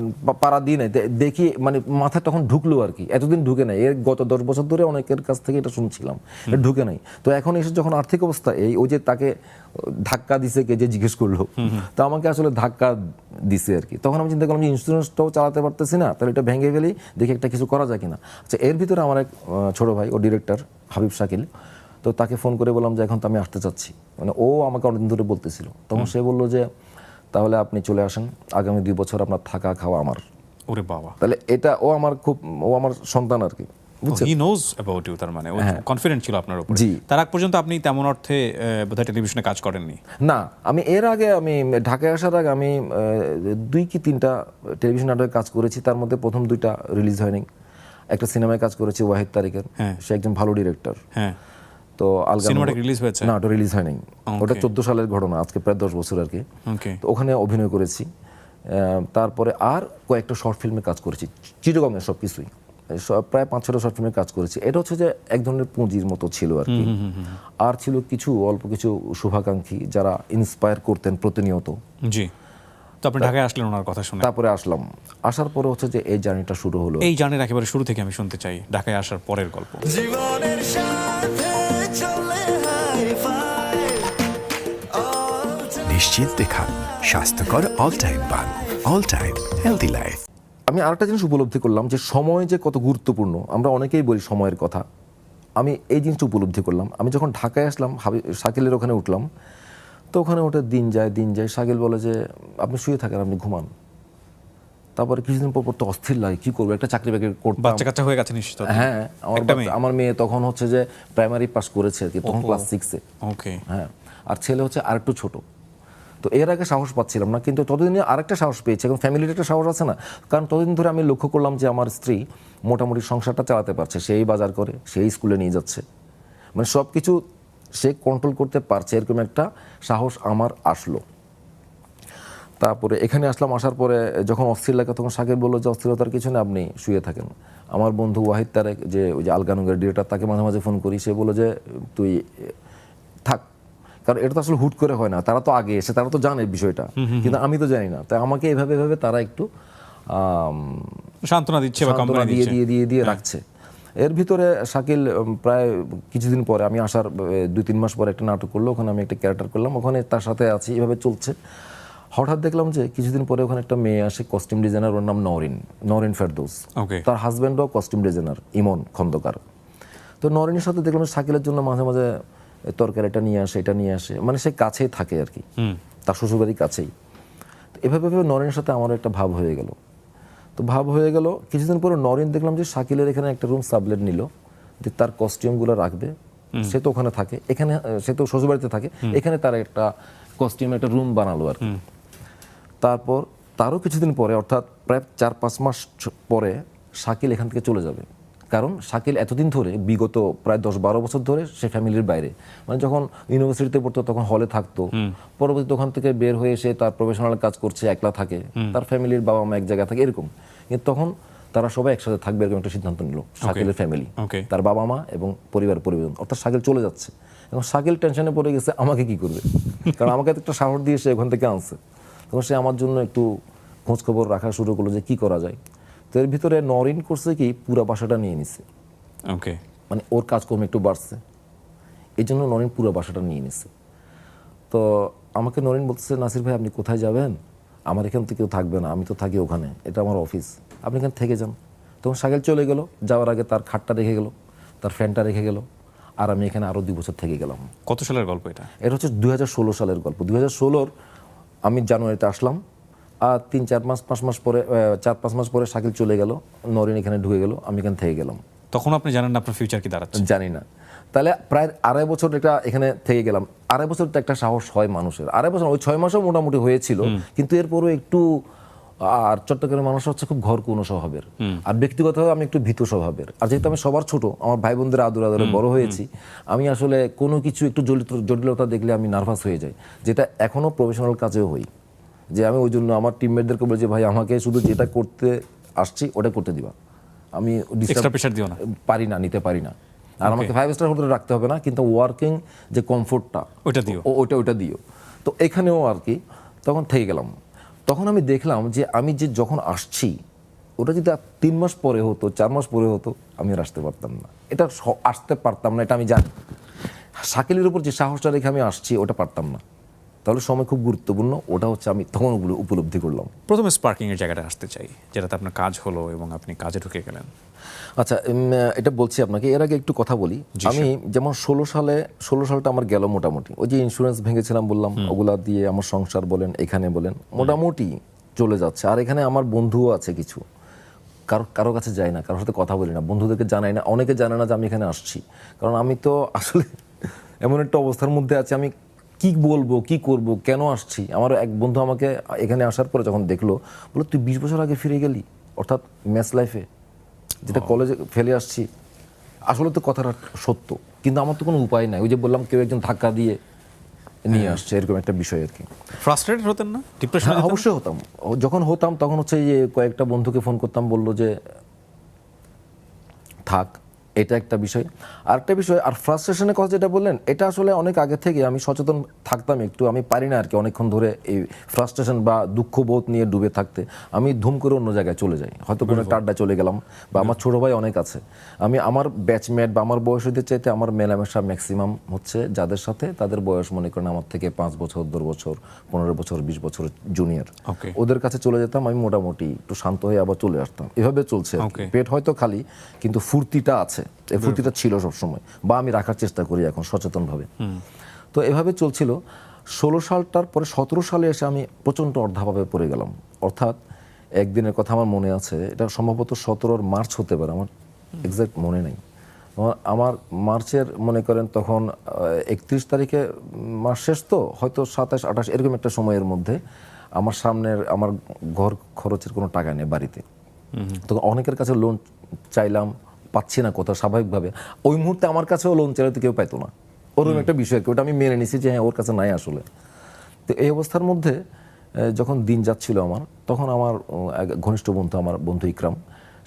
পাড়া দিয়ে নাই, দেখি মানে মাথায় তখন ঢুকলো আর কি, এতদিন ঢুকে নাই, এর গত 10 বছর ধরে অনেকের কাছ থেকে এটা শুনছিলাম, এটা ঢুকে নাই। তো এখন এসে যখন আর্থিক অবস্থা ওই যে তাকে ধাক্কা দিছে কে যে জিজ্ঞেস করলো, তো আমাকে আসলে ধাক্কা দিছে আর কি। তখন আমি চিন্তা করলাম যে ইন্স্যুরেন্সটাও চালাতে পারতেছি না, তাহলে এটা ভেঙে ফেলি, দেখি একটা কিছু করা যায় কিনা। আচ্ছা, এর ভিতরে আমার এক ছোট ভাই, ও ডিরেক্টর, হাবিব শাকিল, তো তাকে ফোন করে বললাম যে এখন তো আমি আসতে চাচ্ছি, মানে ও আমাকে অনেকদিন ধরে বলতেছিল। তখন সে বললো যে তাহলে আপনি চলে আসেন, আগামী 2 বছর আপনার থাকা খাওয়া আমার। ওরে বাবা, তাহলে এটা ও আমার সন্তান আর কি, হি নোজ অ্যাবাউট ইউ, তার মানে ও কনফিডেন্ট ছিল আপনার উপর। জি। তার আগ পর্যন্ত আপনি তেমন অর্থে বোধহয় টেলিভিশনে কাজ করেননি। না, আমি এর আগে আমি ঢাকায় আসার আগে আমি 2 কি 3টা টেলিভিশন নাটকে কাজ করেছি, তার মধ্যে প্রথম 2টা রিলিজ হয়নি। একটা সিনেমায় কাজ করেছি ওয়াহিদ তারিকের, সে একজন ভালো ডিরেক্টর। হ্যাঁ, তো সিনেমাটা রিলিজ হয়েছে? না, ওটা রিলিজ হয়নি, ওটা 14 সালের ঘটনা, আজকে প্রায় 10 বছর আর কি। ওকে। তো ওখানে অভিনয় করেছি। তারপরে আর কয়েকটা শর্ট ফিল্মে কাজ করেছি, চিটাগংয়ের সব কিছুই, প্রায় 5-6টা শর্ট ফিল্মে কাজ করেছি। এটা হচ্ছে যে এক ধরনের পুঁজির মতো ছিল আর কি। আর ছিল অল্প কিছু শুভাকাঙ্ক্ষী যারা ইন্সপায়ার করতেন প্রতিনিয়ত। জি। তো আপনি ঢাকায় আসলেন ওনার কথা শুনে? তারপরে আসার পরে হচ্ছে যে এই জার্নিটা শুরু হলো। এই জার্নির একেবারে শুরু থেকে আমি শুনতে চাই ঢাকায় আসার পরের গল্প। জীবনের সাথে চলে হাই-ফাই নিশ্চিন্তে খান স্বাস্থ্যকর অল টাইম পান, অল টাইম হেলদি লাইফ। আমি আরেকটা জিনিস উপলব্ধি করলাম যে সময় যে কত গুরুত্বপূর্ণ, আমরা অনেকেই বলি সময়ের কথা, আমি এই জিনিসটা উপলব্ধি করলাম। আমি যখন ঢাকায় আসলাম, শাকিলের ওখানে উঠলাম, তো ওখানে ওঠে দিন যায়। শাকিল বলে যে আপনি শুয়ে থাকেন, আপনি ঘুমান। তারপরে কিছুদিন পর তো অস্থির লাগে, কি করবো, একটা চাকরি বাকরি করতাম। বাচ্চা কাচ্চা হয়ে গেছে নিশ্চিত? হ্যাঁ, আমার মেয়ে তখন হচ্ছে যে প্রাইমারি পাস করেছে আর কি, তখন ক্লাস 6-এ। ওকে। হ্যাঁ, আর ছেলে হচ্ছে আরেকটু ছোট। তো এর আগে সাহস পাচ্ছিলাম না, কিন্তু ততদিনে আরেকটা সাহস পেয়েছে, এবং ফ্যামিলির একটা সাহস আছে না, কারণ ততদিন ধরে আমি লক্ষ্য করলাম যে আমার স্ত্রী মোটামুটি সংসারটা চালাতে পারছে, সেই বাজার করে, সেই স্কুলে নিয়ে যাচ্ছে, মানে সব কিছু সে কন্ট্রোল করতে পারছে, এরকম একটা সাহস আমার আসলো। তারপরে এখানে আসলাম, আসার পরে যখন অস্থির লাগে তখন শাকিল বললো যে অস্থিরতার কিছু না, আপনি শুয়ে থাকেন। আমার বন্ধু ওয়াহিদ তারেক, যে ওই যে আলগানুগের ডিরেক্টর, তাকে মাঝে মাঝে ফোন করি, সে বললো যে তুই থাক, কারণ এটা তো আসলে হুট করে হয় না, তারা তো আগে এসে তারা তো জানে বিষয়টা, কিন্তু আমি তো জানি না। তাই আমাকে এভাবে তারা একটু সান্ত্বনা দিচ্ছে বা সান্ত্বনা কোম্পানি দিচ্ছে। দিয়ে রাখছে। এর ভিতরে শাকিল প্রায় কিছুদিন পরে, আমি আসার 2-3 মাস পরে একটা নাটক করলো, ওখানে আমি একটা ক্যারেক্টার করলাম, ওখানে তার সাথে আছি, এভাবে চলছে। হঠাৎ দেখলাম যে কিছুদিন পরে ওখানে একটা মেয়ে আসে, কস্টিউম ডিজাইনার, ওর নাম নরিন ফেরদৌস। ওকে। তার হাজব্যান্ডও কস্টিউম ডিজাইনার, ইমন খন্দকার। তো নরিনের সাথে দেখলাম শাকিলের জন্য মাঝে মাঝে তরকারিটা নিয়ে আসে, এটা নিয়ে আসে, মানে সে কাছেই থাকে আর কি, তার শ্বশুরবাড়ির কাছেই। তো এভাবে নরিনের সাথে আমার একটা ভাব হয়ে গেল। কিছুদিন পরে নরিন দেখলাম যে শাকিলের এখানে একটা রুম সাবলেট নিল, যে তার কস্টিউমগুলো রাখবে, সে তো ওখানে থাকে, এখানে সে তো শ্বশুরবাড়িতে থাকে, এখানে তার একটা কস্টিউম একটা রুম বানালো আর কি। তারপর তারও কিছুদিন পরে, অর্থাৎ প্রায় 4-5 মাস পরে শাকিল এখান থেকে চলে যাবে, কারণ শাকিল এতদিন ধরে, বিগত প্রায় 10-12 বছর ধরে সে ফ্যামিলির বাইরে, মানে যখন ইউনিভার্সিটিতে পড়তো তখন হলে থাকতো, পরবর্তীতে ওখান থেকে বের হয়ে এসে তার প্রফেশনাল কাজ করছে, একলা থাকে, তার ফ্যামিলির বাবা মা এক জায়গায় থাকে এরকম, কিন্তু তখন তারা সবাই একসাথে থাকবে এরকম একটা সিদ্ধান্ত নিল শাকিলের ফ্যামিলি, তার বাবা মা এবং পরিজন, অর্থাৎ শাকিল চলে যাচ্ছে। এবং শাকিল টেনশনে পড়ে গেছে, আমাকে কি করবে, কারণ আমাকে একটা সাহস দিয়ে সে ওখান থেকে আনছে। তখন সে আমার জন্য একটু খোঁজখবর রাখা শুরু করলো যে কি করা যায়। তো এর ভিতরে নরিন করছে কি, পুরো বাসাটা নিয়ে নিছে। ওকে। মানে ওর কাজকর্ম একটু বাড়ছে, এই জন্য নরিন পুরো বাসাটা নিয়ে নিছে। তো আমাকে নরিন বলতেছে, নাসির ভাই আপনি কোথায় যাবেন, আমার এখান থেকে কেউ থাকবে না, আমি তো থাকি ওখানে, এটা আমার অফিস, আপনি এখানে থেকে যান। তখন শাকিল চলে গেল, যাওয়ার আগে তার খাটটা রেখে গেল, তার ফ্যানটা রেখে গেল, আর আমি এখানে আরও 2 বছর থেকে গেলাম। কত সালের গল্প এটা? এটা হচ্ছে 2016 সালের গল্প। 2016 আমি জানুয়ারিতে আসলাম, আর 3-4 মাস 5 মাস পরে 4-5 মাস পরে শাকিল চলে গেল, নরিন এখানে ঢুকে গেল, আমি এখানে থেকে গেলাম। তখন আপনি জানেন না আপনার ফিউচার কি দাঁড়াচ্ছে। জানি না। তাহলে প্রায় 2.5 বছর এটা এখানে থেকে গেলাম। 2.5 বছর তো একটা সাহস হয় মানুষের। 2.5 বছর ওই 6 মাসও মোটামুটি হয়েছিল, কিন্তু এরপরও একটু, আর চট্টগ্রামের মানুষ হচ্ছে খুব ঘর কোনো স্বভাবের, আর ব্যক্তিগতভাবে আমি একটু ভীত স্বভাবের। আর যেহেতু আমি সবার ছোট, আমার ভাই বোনদের আদরে বড় হয়েছি, আমি আসলে কোনো কিছু একটু জটিলতা দেখলে আমি নার্ভাস হয়ে যাই, যেটা এখনো প্রফেশনাল কাজেও হই। যে আমি ওই জন্য আমার টিমমেটদেরকে বলি যে ভাই আমাকে শুধু যেটা করতে আসছি ওটা করতে দিবা, আমি এক্সট্রা প্রেশার দিও না। নিতে পারি না। আর আমাকে 5 স্টার হোটেলে রাখতে হবে না, কিন্তু ওয়ার্কিং যে কমফোর্টটা ওটা দিও। ওটা দিও। তো এখানেও আর কি তখন থেকে গেলাম। তখন আমি দেখলাম যে আমি যে যখন আসছি ওটা যদি 3 মাস পরে হতো, 4 মাস পরে হতো, আমি আর আসতে পারতাম না। এটা আসতে পারতাম না, এটা আমি জানি। শাকিলের উপর যে সাহসটা রেখে আমি আসছি ওটা পারতাম না। তাহলে সময় খুব গুরুত্বপূর্ণ, ওটা হচ্ছে আমি তখন ওগুলো উপলব্ধি করলাম। প্রথমে স্পার্কিং এর জায়গাটা আসতে চাই, যেটাতে আপনার কাজ হলো এবং আপনি কাজে ঢুকে গেলেন। আচ্ছা, এটা বলছি আপনাকে, এর আগে একটু কথা বলি। আমি যেমন 16 সালটা আমার গেল মোটামুটি, ওই যে ইন্স্যুরেন্স ভেঙেছিলাম বললাম, ওগুলা দিয়ে আমার সংসার বলেন, এখানে বলেন, মোটামুটি চলে যাচ্ছে। আর এখানে আমার বন্ধুও আছে কিছু, কারো কাছে যাই না, কারোর সাথে কথা বলি না, বন্ধুদেরকে জানাই না, অনেকে জানে না যে আমি এখানে আসছি। কারণ আমি তো আসলে এমন একটা অবস্থার মধ্যে আছি, আমি কি বলবো, কি করব, কেন আসছি। আমার এক বন্ধু আমাকে এখানে আসার পরে যখন দেখলো, বললো তুই 20 বছর আগে ফিরে গেলি, অর্থাৎ ম্যাচ লাইফে, যেটা কলেজে ফেলে আসছি। আসলে তো কথাটা সত্য, কিন্তু আমার তো কোনো উপায় নাই। ওই যে বললাম, কেউ একজন ধাক্কা দিয়ে নিয়ে আসছে, এরকম একটা বিষয় আর কি। ফ্রাস্ট্রেটেড হতেন না? ডিপ্রেশন? হ্যাঁ, অবশ্যই হতাম। যখন হতাম তখন হচ্ছে যে কয়েকটা বন্ধুকে ফোন করতাম, বললো যে থাক, এটা একটা বিষয়। আরেকটা বিষয়, আর ফ্রাস্ট্রেশনের কথা যেটা বললেন, এটা আসলে অনেক আগে থেকে আমি সচেতন থাকতাম একটু। আমি পারি না আর কি অনেকক্ষণ ধরে এই ফ্রাস্ট্রেশন বা দুঃখবোধ নিয়ে ডুবে থাকতে। আমি ধুম করে অন্য জায়গায় চলে যাই, হয়তো কোনো একটা আড্ডায় চলে গেলাম, বা আমার ছোটো ভাই অনেক আছে। আমি আমার ব্যাচমেট বা আমার বয়সীদের চাইতে আমার মেলামেশা ম্যাক্সিমাম হচ্ছে যাদের সাথে তাদের বয়স মনে করেন আমার থেকে 5 বছর, 10 বছর, 15 বছর, 20 বছর জুনিয়র। Okay. ওদের কাছে চলে যেতাম, আমি মোটামুটি একটু শান্ত হয়ে আবার চলে আসতাম। এভাবে চলছে আর কি। Okay. পেট হয়তো খালি, কিন্তু ফুর্তিটা আছে, এই ফুর্তিটা ছিল সবসময়, বা আমি রাখার চেষ্টা করি এখন সচেতনভাবে। তো এভাবে চলছিল। 16 সালটার পরে 17 সালে এসে আমি প্রচণ্ড অর্ধাভাবে পড়ে গেলাম। অর্থাৎ একদিনের কথা আমার মনে আছে, এটা সম্ভবত 17 মার্চ হতে পারে, আমার এক্সাক্ট মনে নেই। আমার মার্চের মনে করেন তখন 31 তারিখে, মাস শেষ তো, হয়তো 27, 28 এরকম একটা সময়ের মধ্যে আমার সামনের আমার ঘর খরচের কোনো টাকা নেই বাড়িতে। তখন অনেকের কাছে লোন চাইলাম, পাচ্ছি না কোথাও, স্বাভাবিকভাবে। ওই মুহূর্তে আমার কাছেও লোন চাইলে তো কেউ পাইতো না, ওরকম একটা বিষয় আর কি। ওটা আমি মেনে নিছি যে হ্যাঁ, ওর কাছে নাই আসলে। তো এই অবস্থার মধ্যে যখন দিন যাচ্ছিল আমার, তখন আমার এক ঘনিষ্ঠ বন্ধু, আমার বন্ধু ইকরাম,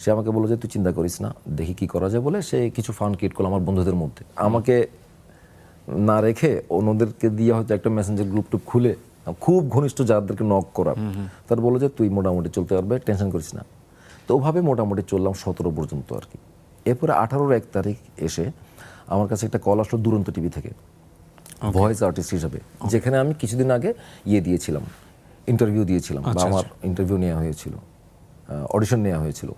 সে আমাকে বললো যে তুই চিন্তা করিস না, দেখি কি করা যায় বলে সে কিছু ফান্ড ক্রিয়েট করলো আমার বন্ধুদের মধ্যে। আমাকে না রেখে অন্যদেরকে দিয়ে হয়তো একটা মেসেঞ্জার গ্রুপ টুপ খুলে খুব ঘনিষ্ঠ যাদেরকে নক করার, তার বললো যে তুই মোটামুটি চলতে পারবে, টেনশন করিস না। তো ওভাবে মোটামুটি চললাম 17 পর্যন্ত আর কি। এরপরে 18-র 1 তারিখ এসে আমার কাছে একটা কল আসলো দুরন্ত টিভি থেকে, ভয়েস আর্টিস্ট হিসাবে, যেখানে আমি কিছুদিন আগে দিয়েছিলাম, ইন্টারভিউ দিয়েছিলাম, বা আমার ইন্টারভিউ নেওয়া হয়েছিল, অডিশন নেওয়া হয়েছিল।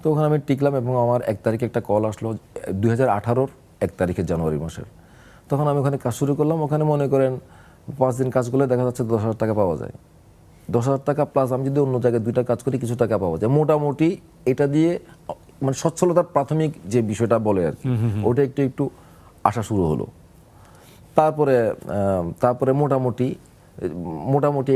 তো ওখানে আমি টিকলাম, এবং আমার 1 তারিখে একটা কল আসলো 2018-র 1 তারিখে, জানুয়ারি মাসের। তখন আমি ওখানে কাজ শুরু করলাম। ওখানে মনে করেন 5 দিন কাজ করলে দেখা যাচ্ছে 10,000 টাকা পাওয়া যায়। 10,000 টাকা প্লাস আমি যদি অন্য জায়গায় 2টা কাজ করি কিছু টাকা পাওয়া যায়। মোটামুটি এটা দিয়ে মানে সচ্ছলতার প্রাথমিক যে বিষয়টা বলে আর কি, ওটা একটু একটু আসা শুরু হলো। তারপরে মোটামুটি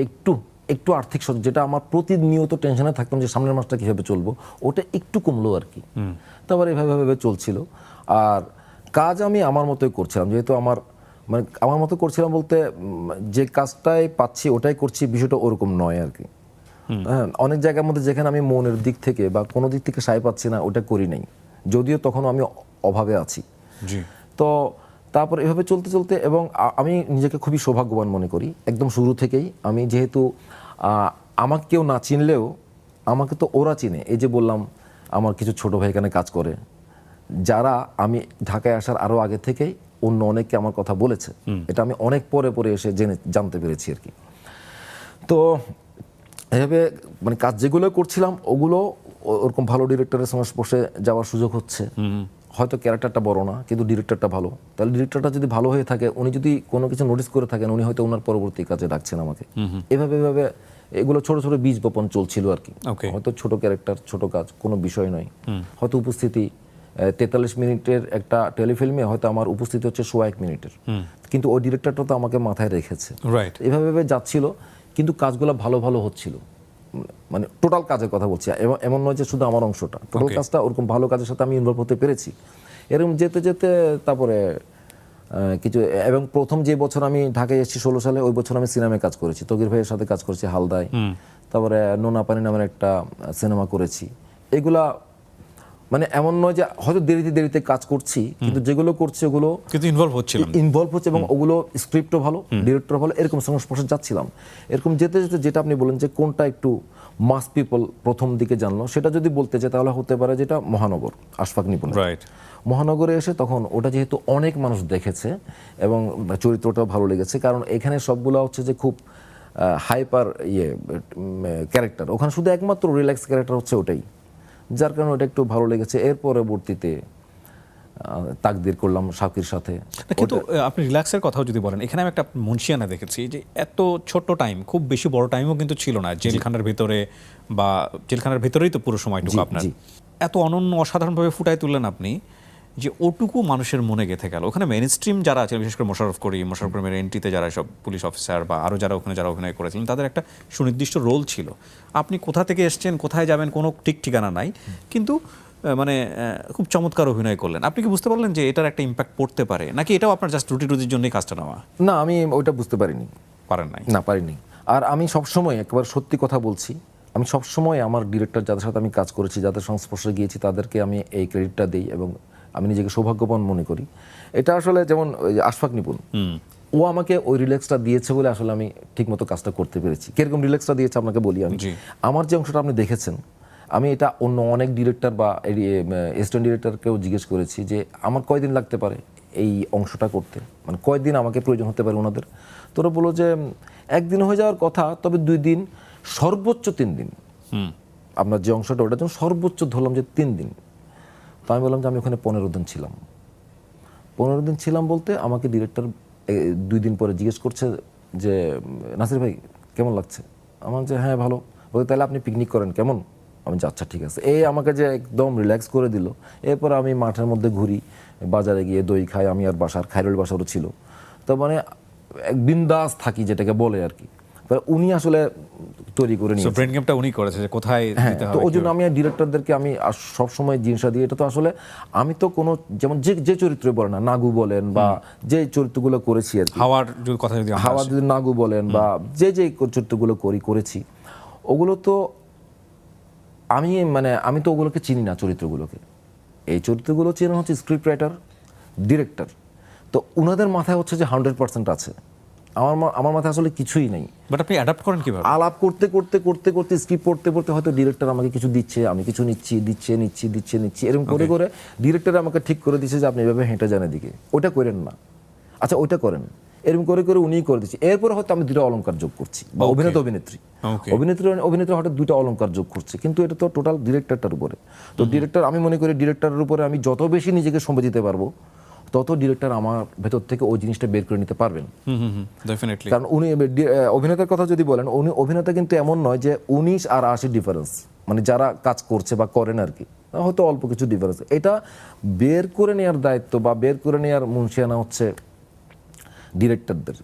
একটু আর্থিক যেটা আমার প্রতিনিয়ত টেনশনে থাকতাম যে সামনের মাসটা কীভাবে চলবো, ওটা একটু কমলো আর কি। তারপরে এভাবে চলছিল। আর কাজ আমি আমার মতোই করছিলাম, যেহেতু আমার মতো করছিলাম বলতে যে কাজটাই পাচ্ছি ওটাই করছি, বিষয়টা ওরকম নয় আর কি। হ্যাঁ, অনেক জায়গার মধ্যে যেখানে আমি মনের দিক থেকে বা কোনো দিক থেকে সায় পাচ্ছি না, ওটা করি নাই, যদিও তখনও আমি অভাবে আছি। তো তারপর এভাবে চলতে এবং আমি নিজেকে খুবই সৌভাগ্যবান মনে করি একদম শুরু থেকেই। আমি যেহেতু আমাকে কেউ না চিনলেও আমাকে তো ওরা চিনে। এই যে বললাম, আমার কিছু ছোট ভাই এখানে কাজ করে, যারা আমি ঢাকায় আসার আরও আগে থেকেই অন্য অনেককে আমার কথা বলেছে। এটা আমি অনেক পরে এসে জানতে পেরেছি আর কি। তো এভাবে মানে কাজ যেগুলো করছিলাম ওগুলো ওরকম ভালো ডিরেক্টরের সংস্পর্শে যাওয়ার সুযোগ হচ্ছে। হয়তো ক্যারেক্টারটা বড় না, কিন্তু ডিরেক্টরটা ভালো। তাহলে ডিরেক্টরটা যদি ভালো হয়ে থাকে, উনি যদি কোনো কিছু নোটিস করে থাকেন, উনি হয়তো ওনার পরবর্তী কাজে ডাকছেন আমাকে। এভাবে এগুলো ছোট বীজ বপন চলছিল আর কি। হয়তো ছোট ক্যারেক্টার, ছোট কাজ, কোনো বিষয় নয়, হয়তো উপস্থিতি 43 মিনিটের একটা টেলিফিল্মে হয়তো আমার উপস্থিতি হচ্ছে 1 মিনিটের, কিন্তু ওই ডিরেক্টরটা তো আমাকে মাথায় রেখেছে। রাইট। এভাবে এভাবে যাচ্ছিল, কিন্তু কাজগুলো ভালো ভালো হচ্ছিল। মানে টোটাল কাজের কথা বলছি, এমন নয় যে শুধু আমার অংশটা, টোটাল Okay. কাজটা ওরকম ভালো কাজের সাথে আমি ইনভলভ হতে পেরেছি। এরকম যেতে যেতে তারপরে কিছু, এবং প্রথম যে বছর আমি ঢাকায় এসেছি 16 সালে, ওই বছর আমি সিনেমায় কাজ করেছি, তকির ভাইয়ের সাথে কাজ করেছি হালদায়, তারপরে নোনা পানি নামের একটা সিনেমা করেছি। এগুলা মানে এমন নয় যে হয়তো দেরিতে দেরিতে কাজ করছি, কিন্তু যেগুলো করছি ওগুলো কিন্তু ইনভলভ হচ্ছিলাম। ইনভলভ হচ্ছে, এবং ওগুলো স্ক্রিপ্টও ভালো, ডিরেক্টর ভালো, এরকম সংস্পর্শে যাচ্ছিলাম। এরকম যেতে যেতে যেটা আপনি বলেন যে কোনটা একটু মাস পিপল প্রথম দিকে জানলো, সেটা যদি বলতে চাই তাহলে হতে পারে যেটা মহানগর, আশফাক নিপুণ। রাইট। মহানগরে এসে তখন ওটা যেহেতু অনেক মানুষ দেখেছে এবং চরিত্রটাও ভালো লেগেছে, কারণ এখানে সবগুলো হচ্ছে যে খুব হাইপার ক্যারেক্টার, ওখানে শুধু একমাত্র রিল্যাক্স ক্যারেক্টার হচ্ছে ওটাই, যার কারণে ওটা একটু ভালো লেগেছে। এর পরবর্তীতে তাকদির করলাম শাকির সাথে। না, কিন্তু আপনি রিল্যাক্সের কথাও যদি বলেন, এখানে আমি একটা মুন্সিয়ানা দেখেছি যে এত ছোট্ট টাইম, খুব বেশি বড় টাইমও কিন্তু ছিল না জেলখানার ভিতরে, বা জেলখানার ভিতরেই তো পুরো সময়টুকু জি, আপনার জি। এত অনন্য অসাধারণভাবে ফুটায় তুললেন আপনি, যে ওটুকু মানুষের মনে গেঁথে গেল। ওখানে মেইন স্ট্রিম যারা আছে, বিশেষ করে মোশাররফ করিমের এন্ট্রিতে যারা সব পুলিশ অফিসার বা আরও যারা ওখানে যারা অভিনয় করেছিলেন, তাদের একটা সুনির্দিষ্ট রোল ছিল। আপনি কোথা থেকে এসছেন, কোথায় যাবেন, কোনো ঠিক ঠিকানা নাই, কিন্তু মানে খুব চমৎকার অভিনয় করলেন। আপনি কি বুঝতে পারলেন যে এটার একটা ইম্প্যাক্ট পড়তে পারে, নাকি এটাও আপনার জাস্ট রুটির জন্যই কাজটা নেওয়া? না, আমি ওইটা বুঝতে পারিনি। পারেন নাই? না, পারিনি। আর আমি সবসময় একবার সত্যি কথা বলছি, আমি সবসময় আমার ডিরেক্টর যাদের সাথে আমি কাজ করেছি, যাদের সংস্পর্শে গিয়েছি, তাদেরকে আমি এই ক্রেডিটটা দিই এবং আমি নিজেকে সৌভাগ্যবান মনে করি। এটা আসলে যেমন ওই যে আশফাক নিপুণ, ও আমাকে ওই রিল্যাক্সটা দিয়েছে বলে আসলে আমি ঠিকমতো কাজটা করতে পেরেছি। কিরকম রিল্যাক্সটা দিয়েছে আপনাকে বলি আমি। জি। আমার যে অংশটা আপনি দেখেছেন, আমি এটা অন্য অনেক ডিরেক্টর বা অ্যাসিস্ট্যান্ট ডিরেক্টরকেও জিজ্ঞেস করেছি যে আমার কয়দিন লাগতে পারে এই অংশটা করতে, মানে কয়দিন আমাকে প্রয়োজন হতে পারে ওনাদের। তোরা বলো যে একদিন হয়ে যাওয়ার কথা, তবে 2 দিন, সর্বোচ্চ 3 দিন। আপনার যে অংশটা ওটার জন্য সর্বোচ্চ ধরলাম যে 3 দিন। তো আমি বললাম যে আমি ওখানে 15 দিন ছিলাম। 15 দিন ছিলাম বলতে আমাকে ডিরেক্টর 2 দিন পরে জিজ্ঞেস করছে যে নাসির ভাই কেমন লাগছে? আমার যে হ্যাঁ ভালো। বলতে তাহলে আপনি পিকনিক করেন কেমন? আমি যে আচ্ছা ঠিক আছে। এই আমাকে যে একদম রিল্যাক্স করে দিল। এরপর আমি মাঠের মধ্যে ঘুরি, বাজারে গিয়ে দই খাই, আমি আর বাসার খায়রুল বাসারও ছিল। তো মানে এক বিন্দাস থাকি যেটাকে বলে আর কি। উনি আসলে তৈরি করে নিয়েছেন। ব্রেন গেমটা উনি করেছে যে কোথায় হ্যাঁ, দিতে তো হবে। ওই জন্য আমি ডিরেক্টরদেরকে আমি সবসময় জিনিসটা দিই। এটা তো আসলে আমি তো কোনো, যেমন যে চরিত্র বলেন না, নাগু বলেন বা যে চরিত্রগুলো করেছি আর কি, হাওয়ার কথা যদি আমরা হাওয়া আসি। যদি নাগু বলেন বা যে চরিত্রগুলো করেছি, ওগুলো তো আমি তো ওগুলোকে চিনি না চরিত্রগুলোকে। এই চরিত্রগুলো চেনা হচ্ছে স্ক্রিপ্ট রাইটার, ডিরেক্টর। তো ওনাদের মাথায় হচ্ছে যে 100% আছে, আমার মাথায় আসলে কিছুই নেই। বাট আপনি অ্যাডাপ্ট করেন কিভাবে? আলাপ করতে করতে করতে করতে স্ক্রিপ্ট পড়তে পড়তে হয়তো ডিরেক্টর আমাকে কিছু দিচ্ছে, আমি কিছু নিচ্ছি এরকম করে করে ডিরেক্টর আমাকে ঠিক করে দিচ্ছে যে আপনি এভাবে হেঁটে যান এদিকে, ওটা করেন না, আচ্ছা ওইটা করেন, এরকম করে করে উনিই করে দিচ্ছে। এরপরে হয়তো আমি 2টা অলংকার যোগ করছি, বা অভিনেতা অভিনেত্রী হয়তো 2টা অলংকার যোগ করছে, কিন্তু এটা তো টোটাল ডিরেক্টরটার উপরে। তো ডিরেক্টর, আমি মনে করি ডিরেক্টরের উপরে আমি যত বেশি নিজেকে সময় দিতে পারবো, তত ডিরেক্টর আমার ভেতর থেকে ওই জিনিসটা বের করে নিতে পারবেন। ডেফিনেটলি। কারণ উনি অভিনেতার কথা যদি বলেন, উনি অভিনেতা কিন্তু এমন নয় যে 19 আর 80 ডিফারেন্স, মানে যারা কাজ করছে বা করেন আর কি, হয়তো অল্প কিছু ডিফারেন্স। এটা বের করে নেওয়ার দায়িত্ব বা বের করে নেওয়ার মুন্সিয়ানা হচ্ছে ডিরেক্টরদের।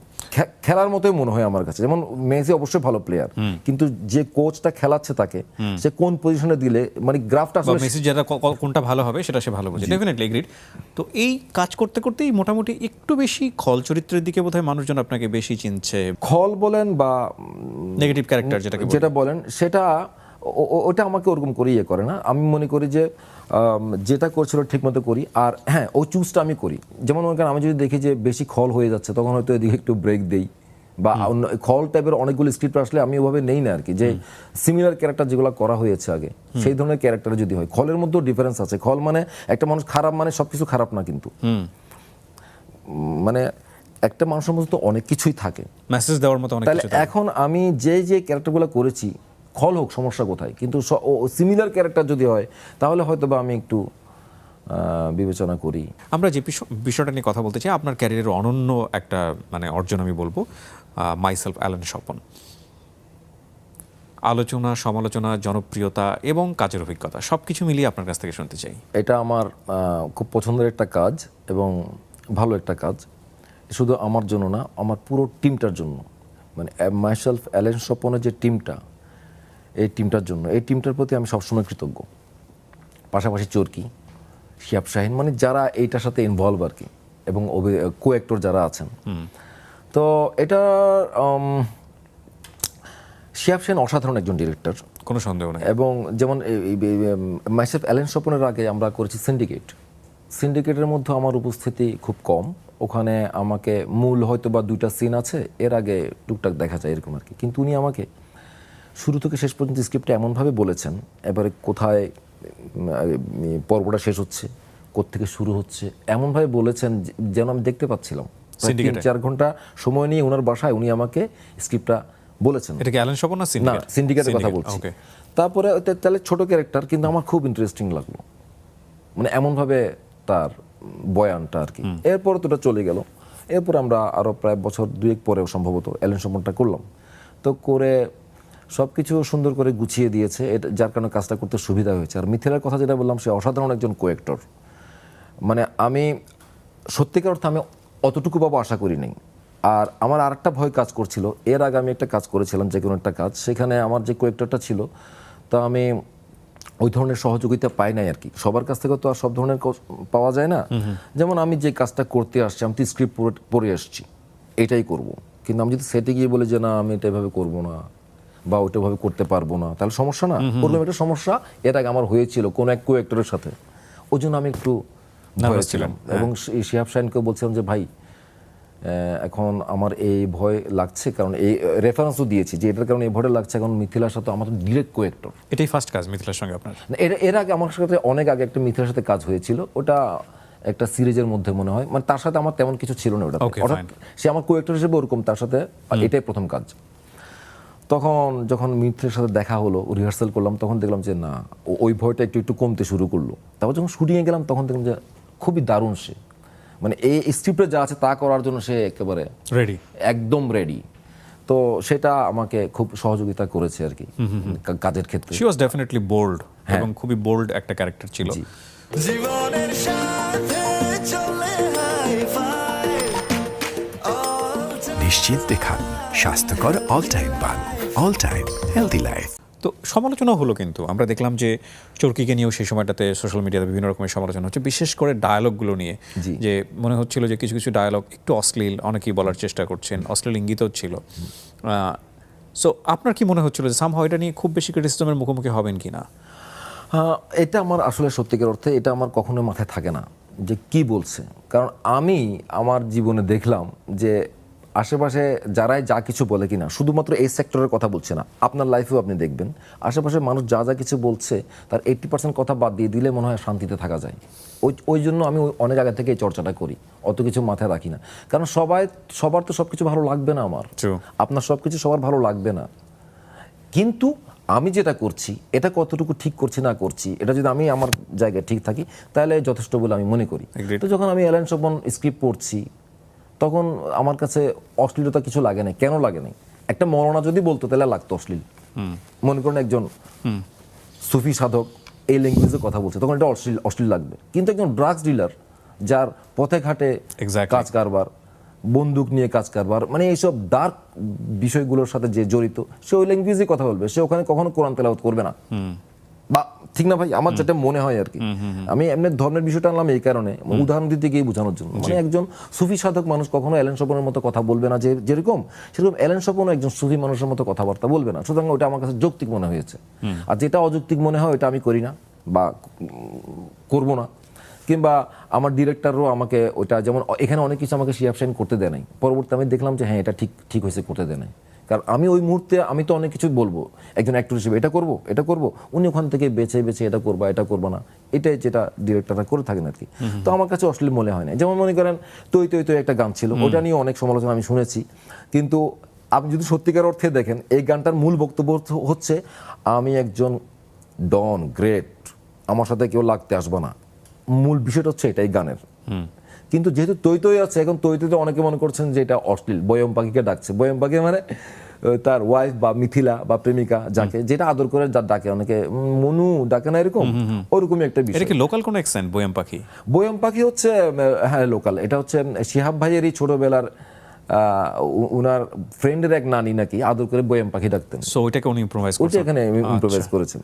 খেলার মতোই মনে হয় আমার কাছে। যেমন মেসি অবশ্যই ভালো প্লেয়ার, কিন্তু যে কোচটা খেলাচ্ছে তাকে সে কোন পজিশনে দিলে মানে গ্রাফটা আসলে মেসি যেটা কোনটা ভালো হবে সেটা সে ভালো বোঝে। Definitely agreed. তো এই কাজ করতে করতেই মোটামুটি একটু বেশি খল চরিত্রের দিকে বোধহয় মানুষজন আপনাকে বেশি চিনছে। খল বলেন বা নেগেটিভ ক্যারেক্টার যেটা বলেন, সেটা ওটা আমাকে ওরকম করে ইয়ে করে না। আমি মনে করি যে যেটা করছিল ঠিক মতো করি, আর হ্যাঁ ওই চুজটা আমি করি। যেমন আমি যদি দেখি যে বেশি খল হয়ে যাচ্ছে, তখন হয়তো এদিকে একটু ব্রেক দেই, বা খল টাইপের অনেকগুলো স্ক্রিপ্ট আসলে আমি ওভাবে নেই না আর কি, যে সিমিলার ক্যারেক্টার যেগুলো করা হয়েছে আগে সেই ধরনের ক্যারেক্টার যদি হয়। খলের মধ্যেও ডিফারেন্স আছে। খল মানে একটা মানুষ খারাপ মানে সবকিছু খারাপ না, কিন্তু মানে একটা মানুষের মধ্যে তো অনেক কিছুই থাকে, মেসেজ দেওয়ার মতো অনেক তাহলে কিছু থাকে। এখন আমি যে ক্যারেক্টারগুলো করেছি, খল হোক সমস্যা কোথায়, কিন্তু সিমিলার ক্যারেক্টার যদি হয় তাহলে হয়তো বা আমি একটু বিবেচনা করি। আমরা যে বিষয়টা নিয়ে কথা বলতে চাই, আপনার ক্যারিয়ারের অনন্য একটা মানে অর্জন আমি বলবো, মাইসেলফ অ্যালান স্বপন। আলোচনা, সমালোচনা, জনপ্রিয়তা এবং কাজের অভিজ্ঞতা সবকিছু মিলিয়ে আপনার কাছ থেকে শুনতে চাই। এটা আমার খুব পছন্দের একটা কাজ এবং ভালো একটা কাজ, শুধু আমার জন্য না, আমার পুরো টিমটার জন্য। মানে মাইসেলফ অ্যালেন স্বপনের যে টিমটা, এই টিমটার জন্য, এই টিমটার প্রতি আমি সবসময় কৃতজ্ঞ। পাশাপাশি চরকি, শিহাব শাহিন, মানে যারা এইটার সাথে ইনভলভ আর কি, এবং কো অ্যাক্টর যারা আছেন। তো এটা শিহাব শাহিন অসাধারণ একজন ডিরেক্টর, কোনো সন্দেহ নেই। এবং যেমন মাইসেলফ অ্যালেন স্বপনের আগে আমরা করেছি সিন্ডিকেটের মধ্যে আমার উপস্থিতি খুব কম। ওখানে আমাকে মূল হয়তো বা 2টা সিন আছে, এর আগে টুকটাক দেখা যায় এরকম আর কি। কিন্তু উনি আমাকে শুরু থেকে শেষ পর্যন্ত স্ক্রিপ্টটা এমনভাবে বলেছেন, এবারে কোথায় পর্বটা শেষ হচ্ছে, কোত্থেকে শুরু হচ্ছে, এমনভাবে বলেছেন যেন আমি দেখতে পাচ্ছিলাম। 3-4 ঘন্টা সময় নিয়ে ওনার বাসায় উনি আমাকে স্ক্রিপ্টটা বলেছেন। এটা কি অ্যালেন স্বপন না না, সিন্ডিকেট? সিন্ডিকেটের কথা বলছি। ওকে। তারপরে তাহলে ছোট ক্যারেক্টার, কিন্তু আমার খুব ইন্টারেস্টিং লাগলো, মানে এমনভাবে তার বয়ানটা আর কি। এরপরে তো ওটা চলে গেল। এরপর আমরা আরও প্রায় বছর 2 পরেও সম্ভবত অ্যালেন স্বপনটা করলাম। তো করে সব কিছু সুন্দর করে গুছিয়ে দিয়েছে, এটা যার কারণে কাজটা করতে সুবিধা হয়েছে। আর মিথিলার কথা যেটা বললাম, সে অসাধারণ একজন কোয়েক্টর। মানে আমি সত্যিকার অর্থে আমি অতটুকু পাবো আশা করি নাই। আর আমার আরেকটা ভয় কাজ করছিল, এর আগে আমি একটা কাজ করেছিলাম, যে কোনো একটা কাজ, সেখানে আমার যে কোয়েক্টরটা ছিল, তো আমি ওই ধরনের সহযোগিতা পাই নাই আর কি। সবার কাছ থেকে তো আর সব ধরনের পাওয়া যায় না। যেমন আমি যে কাজটা করতে আসছি, আমি তো স্ক্রিপ্ট পড়ে আসছি, এটাই করব। কিন্তু আমি যদি সেটে গিয়ে বলি যে না আমি এটা এভাবে করবো না বা ওইটাভাবে করতে পারবো না, তাহলে সমস্যা না। বললাম এটা সমস্যা, এর আগে আমার হয়েছিল কোনো এক কোয়েক্টরের সাথে, ওই জন্য আমি একটু ভয় ছিলাম। এবং শিহাব শাহিনকেও বলছিলাম যে ভাই এখন আমার এই ভয় লাগছে, কারণ এই রেফারেন্সও দিয়েছি যে এটার কারণে এই ভয়টা লাগছে, এখন মিথিলার সাথে আমার ডিরেক্ট কোয়েক্টর। এটাই ফার্স্ট কাজ মিথিলার সঙ্গে আপনার? এর আগে আমার সাথে অনেক আগে একটা মিথিলার সাথে কাজ হয়েছিল, ওটা একটা সিরিজের মধ্যে মনে হয়, মানে তার সাথে আমার তেমন কিছু ছিল না ওটা। Okay, অর্থাৎ fine. সে আমার কোয়েক্টর হিসেবে ওরকম, তার সাথে এটাই প্রথম কাজ। তখন যখন মিথিলার সাথে দেখা হলো, রিহার্সাল করলাম, তখন দেখলাম যে না, ওই ভয়টা একটু একটু কমতে শুরু করলো। তারপর যখন শুটিংয়ে গেলাম, তখন দেখলাম যে খুবই দারুণ সে, মানে এই স্ক্রিপ্টে যা আছে তা করার জন্য সে একেবারে রেডি, একদম রেডি। তো সেটা আমাকে খুব সহযোগিতা করেছে আর কি কাজের ক্ষেত্রে। শি ওয়াজ ডেফিনেটলি বোল্ড এবং খুবই বোল্ড একটা ক্যারেক্টার ছিল। জীবনের সাথে চলে হাই ফাই নিশ্চিন্তে খান স্বাস্থ্যকর অল টাইম পান। All time healthy life. তো সমালোচনা হলো, কিন্তু আমরা দেখলাম যে চরকিকে নিয়েও সেই সময়টাতে সোশ্যাল মিডিয়াতে বিভিন্ন রকমের সমালোচনা হচ্ছে, বিশেষ করে ডায়ালগগুলো নিয়ে। যে মনে হচ্ছিল যে কিছু কিছু ডায়ালগ একটু অশ্লীল, অনেকেই বলার চেষ্টা করছেন, অশ্লীল ইঙ্গিতও ছিল। সো আপনার কি মনে হচ্ছিল যে সামহাও এটা নিয়ে খুব বেশি ক্রিটিসিজমের মুখোমুখি হবেন কি না? এটা আমার আসলে সত্যিকার অর্থে এটা আমার কখনো মাথায় থাকে না যে কি বলছে, কারণ আমি আমার জীবনে দেখলাম যে আশেপাশে যারাই যা কিছু বলে কিনা, শুধুমাত্র এই সেক্টরের কথা বলছে না, আপনার লাইফেও আপনি দেখবেন আশেপাশে মানুষ যা যা কিছু বলছে তার 80% কথা বাদ দিয়ে দিলে মনে হয় শান্তিতে থাকা যায়। ওই জন্য আমি অনেক আগে থেকে এই চর্চাটা করি, অত কিছু মাথায় রাখি না। কারণ সবার তো সব কিছু ভালো লাগবে না, আমার আপনার সব কিছু সবার ভালো লাগবে না। কিন্তু আমি যেটা করছি এটা কতটুকু ঠিক করছি না করছি, এটা যদি আমি আমার জায়গায় ঠিক থাকি তাহলে যথেষ্ট বলে আমি মনে করি। তো যখন আমি অ্যালেন স্বপন স্ক্রিপ্ট পড়ছি, তখন আমার কাছে অশ্লীলতা কিছু লাগে না। কেন লাগে নাই? একটা মরনা যদি বলতো তাহলে লাগতো অশ্লীল। মনে করেন একজন সুফি সাধক এই ল্যাঙ্গুয়েজে কথা বলছে, তখন এটা অশ্লীল লাগবে। কিন্তু একজন ড্রাগস ডিলার যার পথে ঘাটে কাজ কারবার, বন্দুক নিয়ে কাজ কারবার, মানে এইসব ডার্ক বিষয়গুলোর সাথে যে জড়িত, সে ওই ল্যাঙ্গুয়েজে কথা বলবে, সে ওখানে কখনো কোরআন তেলাওয়াত করবে না। বা ঠিক না ভাই? আমার যেটা মনে হয় আর কি। আমি এমনি ধর্মের বিষয়টা আনলাম এই কারণে, উদাহরণ দিতে গিয়ে বোঝানোর জন্য। মানে একজন সুফি সাধক মানুষ কখনো অ্যালেন স্বপনের মতো কথা বলবে না, যেরকম সেরকম অ্যালেন স্বপনও একজন সুফি মানুষের মতো কথাবার্তা বলবে না। সুতরাং ওটা আমার কাছে যৌক্তিক মনে হয়েছে। আর যেটা অযৌক্তিক মনে হয় ওটা আমি করি না বা করবো না। কিংবা আমার ডিরেক্টরও আমাকে ওটা, যেমন এখানে অনেক কিছু আমাকে শিহাব শাহিন করতে দেয় নাই, পরবর্তী আমি দেখলাম যে হ্যাঁ এটা ঠিক হয়েছে, করতে দেয় নাই। কারণ আমি ওই মুহূর্তে আমি তো অনেক কিছু বলবো একজন অ্যাক্টর হিসেবে, এটা করব, উনি ওখান থেকে বেছে এটা করবা এটা করবা না, এটাই যেটা ডিরেক্টররা করে থাকেন আর কি। তো আমার কাছে অশ্লীল মনে হয় না। যেমন মনে করেন তৈ একটা গান ছিল, ওটা নিয়ে অনেক সমালোচনা আমি শুনেছি, কিন্তু আপনি যদি সত্যিকার অর্থে দেখেন এই গানটার মূল বক্তব্য হচ্ছে আমি একজন ডন, গ্রেট, আমার সাথে কেউ লাগতে আসবে না। মূল বিষয়টা হচ্ছে এটাই গানের। কিন্তু যেহেতু তৈ আছে, এখন তৈতে অনেকে মনে করছেন যে এটা অশ্লীল, বয়ম পাখিকে ডাকছে। বয়ম পাখি মানে তার ওয়াইফ বা মিথিলা বা প্রেমিকা যাকে যেটা আদর করে যার ডাকে, অনেকে মনু ডাকে না এরকম, ওরকমই একটা বিষয়। এটা কি লোকাল কোন অ্যাকসেন্ট বোয়াম পাখি? বোয়াম পাখি হচ্ছে হ্যাঁ লোকাল। এটা হচ্ছে শিহাব ভাইয়েরই ছোটবেলার উনার ফ্রেন্ডের এক নানি নাকি আদর করে বোয়াম পাখি ডাকতেন, সো ওইটাকে উনি ইমপ্রোভাইজ ওটা করছেন। এখানে ইম্প্রোভাইজ করেছেন।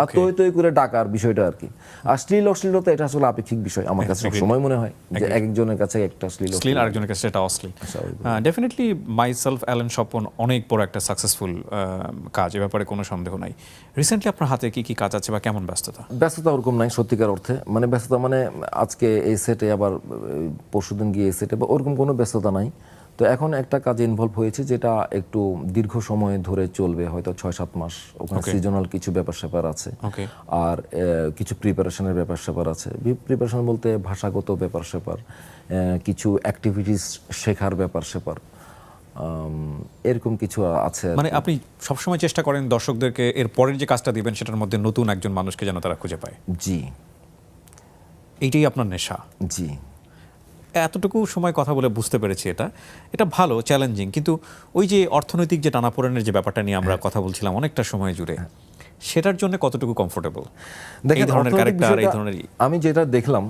আর তৈ তৈ করে ডাকার বিষয়টা আর কি। আর অশ্লীলতা এটা আসলে আপেক্ষিক বিষয় আমার কাছে সবসময় মনে হয় যে একজনের কাছে একটা অশ্লীল, আরেকজনের কাছে সেটা অশ্লীল। ডেফিনেটলি মাইসেলফ অ্যালেন স্বপন অনেক বড় একটা সাকসেসফুল কাজ, এ ব্যাপারে কোনো সন্দেহ নাই। রিসেন্টলি আপনার হাতে কি কি কাজ আছে বা কেমন ব্যস্ততা? ব্যস্ততা ওরকম নাই সত্যিকার অর্থে, মানে ব্যস্ততা মানে আজকে এই সেটে আবার পরশুদিন গিয়ে এই সেটে, বা ওরকম কোনো ব্যস্ততা নাই। তো এখন একটা কাজে ইনভলভ হয়েছে যেটা একটু দীর্ঘ সময় ধরে চলবে, হয়তো 6-7 মাস। ওখানে সিজনাল কিছু ব্যাপার স্যাপার আছে, আর কিছু প্রিপারেশনের ব্যাপার স্যাপার আছে। প্রিপারেশন বলতে ভাষাগত ব্যাপার স্যাপার, কিছু অ্যাক্টিভিটিস শেখার ব্যাপার স্যাপার, এরকম কিছু আছে। মানে আপনি সবসময় চেষ্টা করেন দর্শকদেরকে এর পরের যে কাজটা দিবেন সেটার মধ্যে নতুন একজন মানুষকে যেন তারা খুঁজে পায়। জি, এইটাই আপনার নেশা। জি। এতটুকু সময় কথা বলে বুঝতে পেরেছি এটা ভালো, চ্যালেঞ্জিং, কিন্তু ওই যে অর্থনৈতিক যে টানাপোড়েনের যে ব্যাপারটা নিয়ে আমরা কথা বলছিলাম অনেকটা সময় জুড়ে, সেটার জন্য কতটুকু কমফোর্টেবল এই ধরনের ক্যারেক্টার, এই ধরনের? আমি যেটা দেখলাম,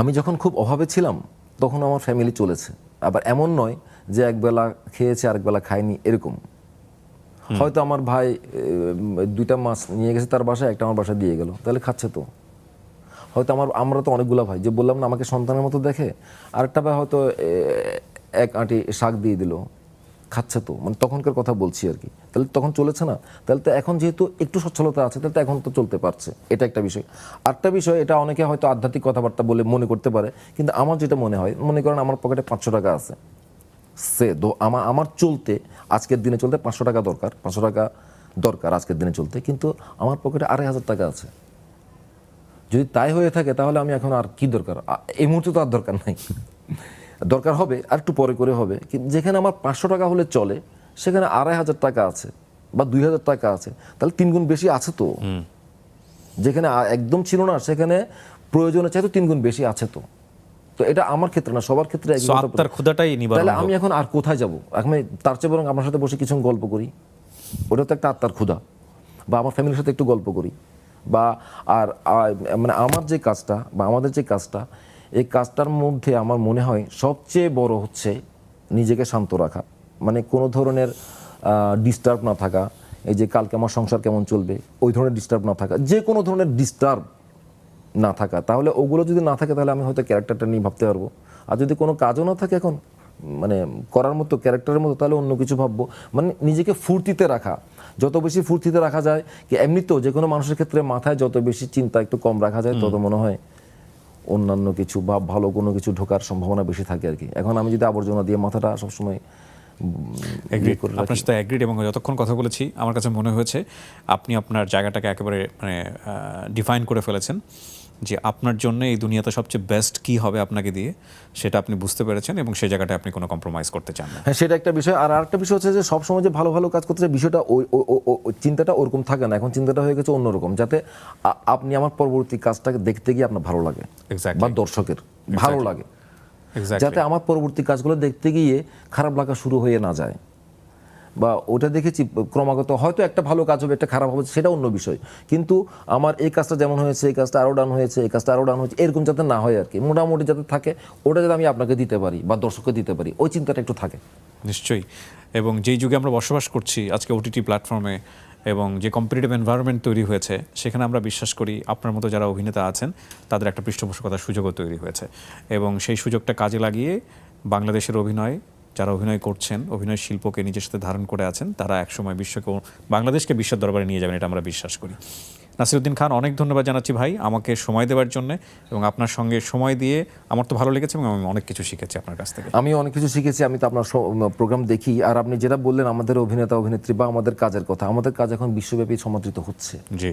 আমি যখন খুব অভাবে ছিলাম তখন আমার ফ্যামিলি চলেছে। আবার এমন নয় যে একবেলা খেয়েছে আরেকবেলা খায়নি এরকম। হয়তো আমার ভাই 2টা মাছ নিয়ে গেছে তার বাসায়, একটা আমার বাসায় দিয়ে গেল, তাহলে খাচ্ছে তো। হয়তো আমরা তো অনেকগুলো ভাই, যে বললাম না আমাকে সন্তানের মতো দেখে, আরেকটা ভাই হয়তো 1 আঁটি শাক দিয়ে দিল, খাচ্ছে তো। মানে তখনকার কথা বলছি আর কি। তাহলে তখন চলেছে না, তাহলে তো এখন যেহেতু একটু সচ্ছলতা আছে তাহলে তো এখন তো চলতে পারছে, এটা একটা বিষয়। আরেকটা বিষয়, এটা অনেকে হয়তো আধ্যাত্মিক কথাবার্তা বলে মনে করতে পারে, কিন্তু আমার যেটা মনে হয়, মনে করেন আমার পকেটে 500 টাকা আছে, আমার চলতে আজকের দিনে চলতে 500 টাকা দরকার, 500 টাকা দরকার আজকের দিনে চলতে, কিন্তু আমার পকেটে 2500 টাকা আছে। যদি তাই হয়ে থাকে তাহলে আমি এখন আর কি দরকার, এই মুহূর্তে তো আর দরকার নাই। দরকার হবে আর একটু পরে করে হবে। যেখানে আমার 500 টাকা হলে চলে সেখানে 2500 টাকা আছে বা 2000 টাকা আছে, তাহলে 3 গুণ বেশি আছে তো। যেখানে একদম ছিল না সেখানে প্রয়োজনের চাইতে 3 গুণ বেশি আছে তো। তো এটা আমার ক্ষেত্রে না, সবার ক্ষেত্রে একই কথা। আত্মার ক্ষুধাটাই নিবারণ। তাহলে আমি এখন আর কোথায় যাব? এখন তার চেয়ে বরং আমার সাথে বসে কিছু গল্প করি, ওটা তো একটা আত্মার ক্ষুধা। বা আমার ফ্যামিলির সাথে একটু গল্প করি, বা আর মানে আমার যে কাজটা বা আমাদের যে কাজটা, এই কাজটার মধ্যে আমার মনে হয় সবচেয়ে বড় হচ্ছে নিজেকে শান্ত রাখা। মানে কোনো ধরনের ডিস্টার্ব না থাকা, এই যে কালকে আমার সংসার কেমন চলবে ওই ধরনের ডিস্টার্ব না থাকা, যে কোনো ধরনের ডিস্টার্ব না থাকা। তাহলে ওগুলো যদি না থাকে তাহলে আমি হয়তো ক্যারেক্টারটা নিয়ে ভাবতে পারবো। আর যদি কোনো কাজও না থাকে এখন মানে করার মতো ক্যারেক্টারের মতো, তাহলে অন্য কিছু ভাববো। মানে নিজেকে ফুর্তিতে রাখা, যত বেশি ফুর্তিতে রাখা যায়, কি এমনিতেও যে কোনো মানুষের ক্ষেত্রে মাথায় যত বেশি চিন্তা একটু কম রাখা যায়, তত মনে হয় অন্যান্য কিছু বা ভালো কোনো কিছু ঢোকার সম্ভাবনা বেশি থাকে আর কি। এখন আমি যদি আবর্জনা দিয়ে মাথাটা সবসময় আপনার সাথে অ্যাগ্রিড, এবং যতক্ষণ কথা বলেছি আমার কাছে মনে হয়েছে আপনি আপনার জায়গাটাকে একেবারে মানে ডিফাইন করে ফেলেছেন, যে আপনার জন্য এই দুনিয়াতে সবচেয়ে বেস্ট কি হবে আপনাকে দিয়ে সেটা আপনি বুঝতে পেরেছেন, এবং সেই জায়গাটায় আপনি কোনো কম্প্রোমাইজ করতে চান না। হ্যাঁ, সেটা একটা বিষয়। আর আরেকটা বিষয় হচ্ছে যে সবসময় যে ভালো ভালো কাজ করতে চাই, বিষয়টা ওই চিন্তাটা ওরকম থাকে না। এখন চিন্তাটা হয়ে গেছে অন্যরকম, যাতে আপনি আমার পরবর্তী কাজটাকে দেখতে গিয়ে আপনার ভালো লাগে বা দর্শকের ভালো লাগে, যাতে আমার পরবর্তী কাজগুলো দেখতে গিয়ে খারাপ লাগা শুরু হয়ে না যায়। বা ওটা দেখেছি ক্রমাগত হয়তো একটা ভালো কাজ হবে, একটা খারাপ হবে, সেটা অন্য বিষয়, কিন্তু আমার এই কাজটা যেমন হয়েছে, এই কাজটা আরও ডান হয়েছে, এই কাজটা আরও ডান হয়েছে, এরকম যাতে না হয় আর কি। মোটামুটি যাতে থাকে, ওটা যাতে আমি আপনাকে দিতে পারি বা দর্শককে দিতে পারি, ওই চিন্তাটা একটু থাকে। নিশ্চয়ই। এবং যেই যুগে আমরা বসবাস করছি আজকে ওটিটি প্ল্যাটফর্মে, এবং যে কম্পিটিটিভ এনভায়রনমেন্ট তৈরি হয়েছে, সেখানে আমরা বিশ্বাস করি আপনার মতো যারা অভিনেতা আছেন তাদের একটা পৃষ্ঠপোষকতার সুযোগও তৈরি হয়েছে, এবং সেই সুযোগটা কাজে লাগিয়ে বাংলাদেশের যারা অভিনয় করছেন, অভিনয় শিল্পকে নিজের সাথে ধারণ করে আছেন, তারা একসময় বাংলাদেশকে বিশ্বের দরবারে নিয়ে যাবেন, এটা আমরা বিশ্বাস করি। নাসিরউদ্দিন খান, অনেক ধন্যবাদ জানাচ্ছি ভাই আমাকে সময় দেওয়ার জন্য, এবং আপনার সঙ্গে সময় দিয়ে আমার তো ভালো লেগেছে, এবং আমি অনেক কিছু শিখেছি আপনার কাছ থেকে। আমি অনেক কিছু শিখেছি, আমি তো আপনার প্রোগ্রাম দেখি। আর আপনি যেটা বললেন আমাদের অভিনেতা অভিনেত্রী বা আমাদের কাজের কথা, আমাদের কাজ এখন বিশ্বব্যাপী সমাদৃত হচ্ছে। জি,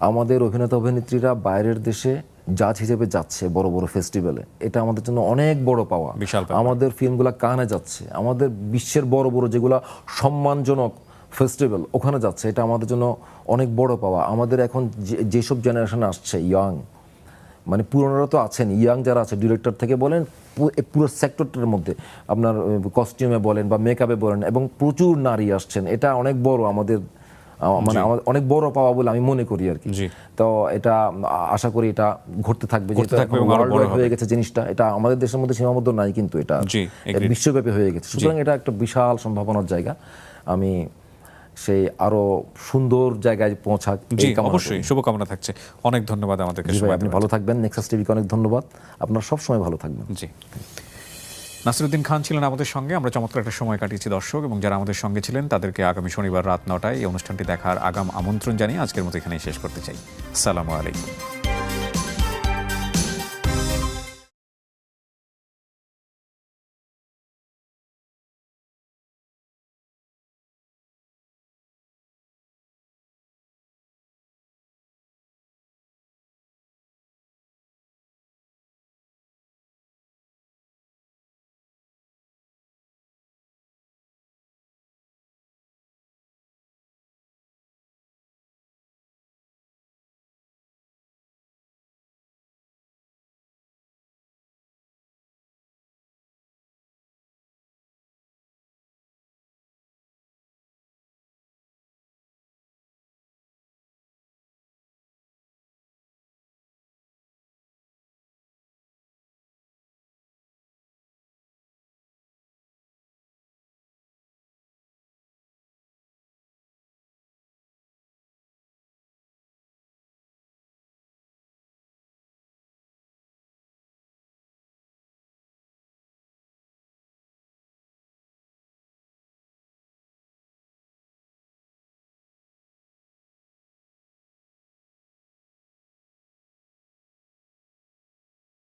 আমাদের অভিনেতা অভিনেত্রীরা বাইরের দেশে জাজ হিসেবে যাচ্ছে বড় বড় ফেস্টিভ্যালে, এটা আমাদের জন্য অনেক বড় পাওয়া। বিশাল। আমাদের ফিল্মগুলো কানে যাচ্ছে, আমাদের বিশ্বের বড় বড় যেগুলো সম্মানজনক ফেস্টিভ্যাল ওখানে যাচ্ছে, এটা আমাদের জন্য অনেক বড় পাওয়া। আমাদের এখন যেসব জেনারেশন আসছে ইয়াং, মানে পুরনোরা তো আছেন, ইয়াং যারা আছে ডিরেক্টর থেকে বলেন, পুরো সেক্টরটার মধ্যে আপনার কস্টিউমে বলেন বা মেকআপে বলেন, এবং প্রচুর নারী আসছেন। এটা অনেক বড় আমাদের মানে অনেক বড় পাওয়া বলে আমি মনে করি আর কি। জি। তো এটা আশা করি এটা ঘটতে থাকবে, ঘটতে থাকবে এবং আরো বড় ওয়ার্ল্ড হবে। হয়ে গেছে জিনিসটা। এটা আমাদের দেশের মধ্যে সীমাবদ্ধ নাই, কিন্তু এটা জি, agreed. বিশ্বব্যাপী হয়ে গেছে। সুতরাং এটা একটা বিশাল সম্ভাবনার জায়গা। আমি সেই আরো সুন্দর জায়গায় পৌঁছাক জি, এই কামনা করি। অবশ্যই শুভকামনা থাকছে। অনেক ধন্যবাদ আমাদেরকে জি ভাই, সময় আপনি দেওয়ার ভালো জন্য। থাকবেন। নেক্সাস টিভিকে অনেক ধন্যবাদ। আপনারা সবসময় ভালো থাকবেন। জি। নাসিরউদ্দিন খান ছিলেন আমাদের সঙ্গে। আমরা চমৎকার একটা সময় কাটিয়েছি দর্শক, এবং যারা আমাদের সঙ্গে ছিলেন তাদেরকে আগামী শনিবার রাত 9টায় এই অনুষ্ঠানটি দেখার আগাম আমন্ত্রণ জানিয়ে আজকের মতো এখানেই শেষ করতে চাই। আসসালামু আলাইকুম।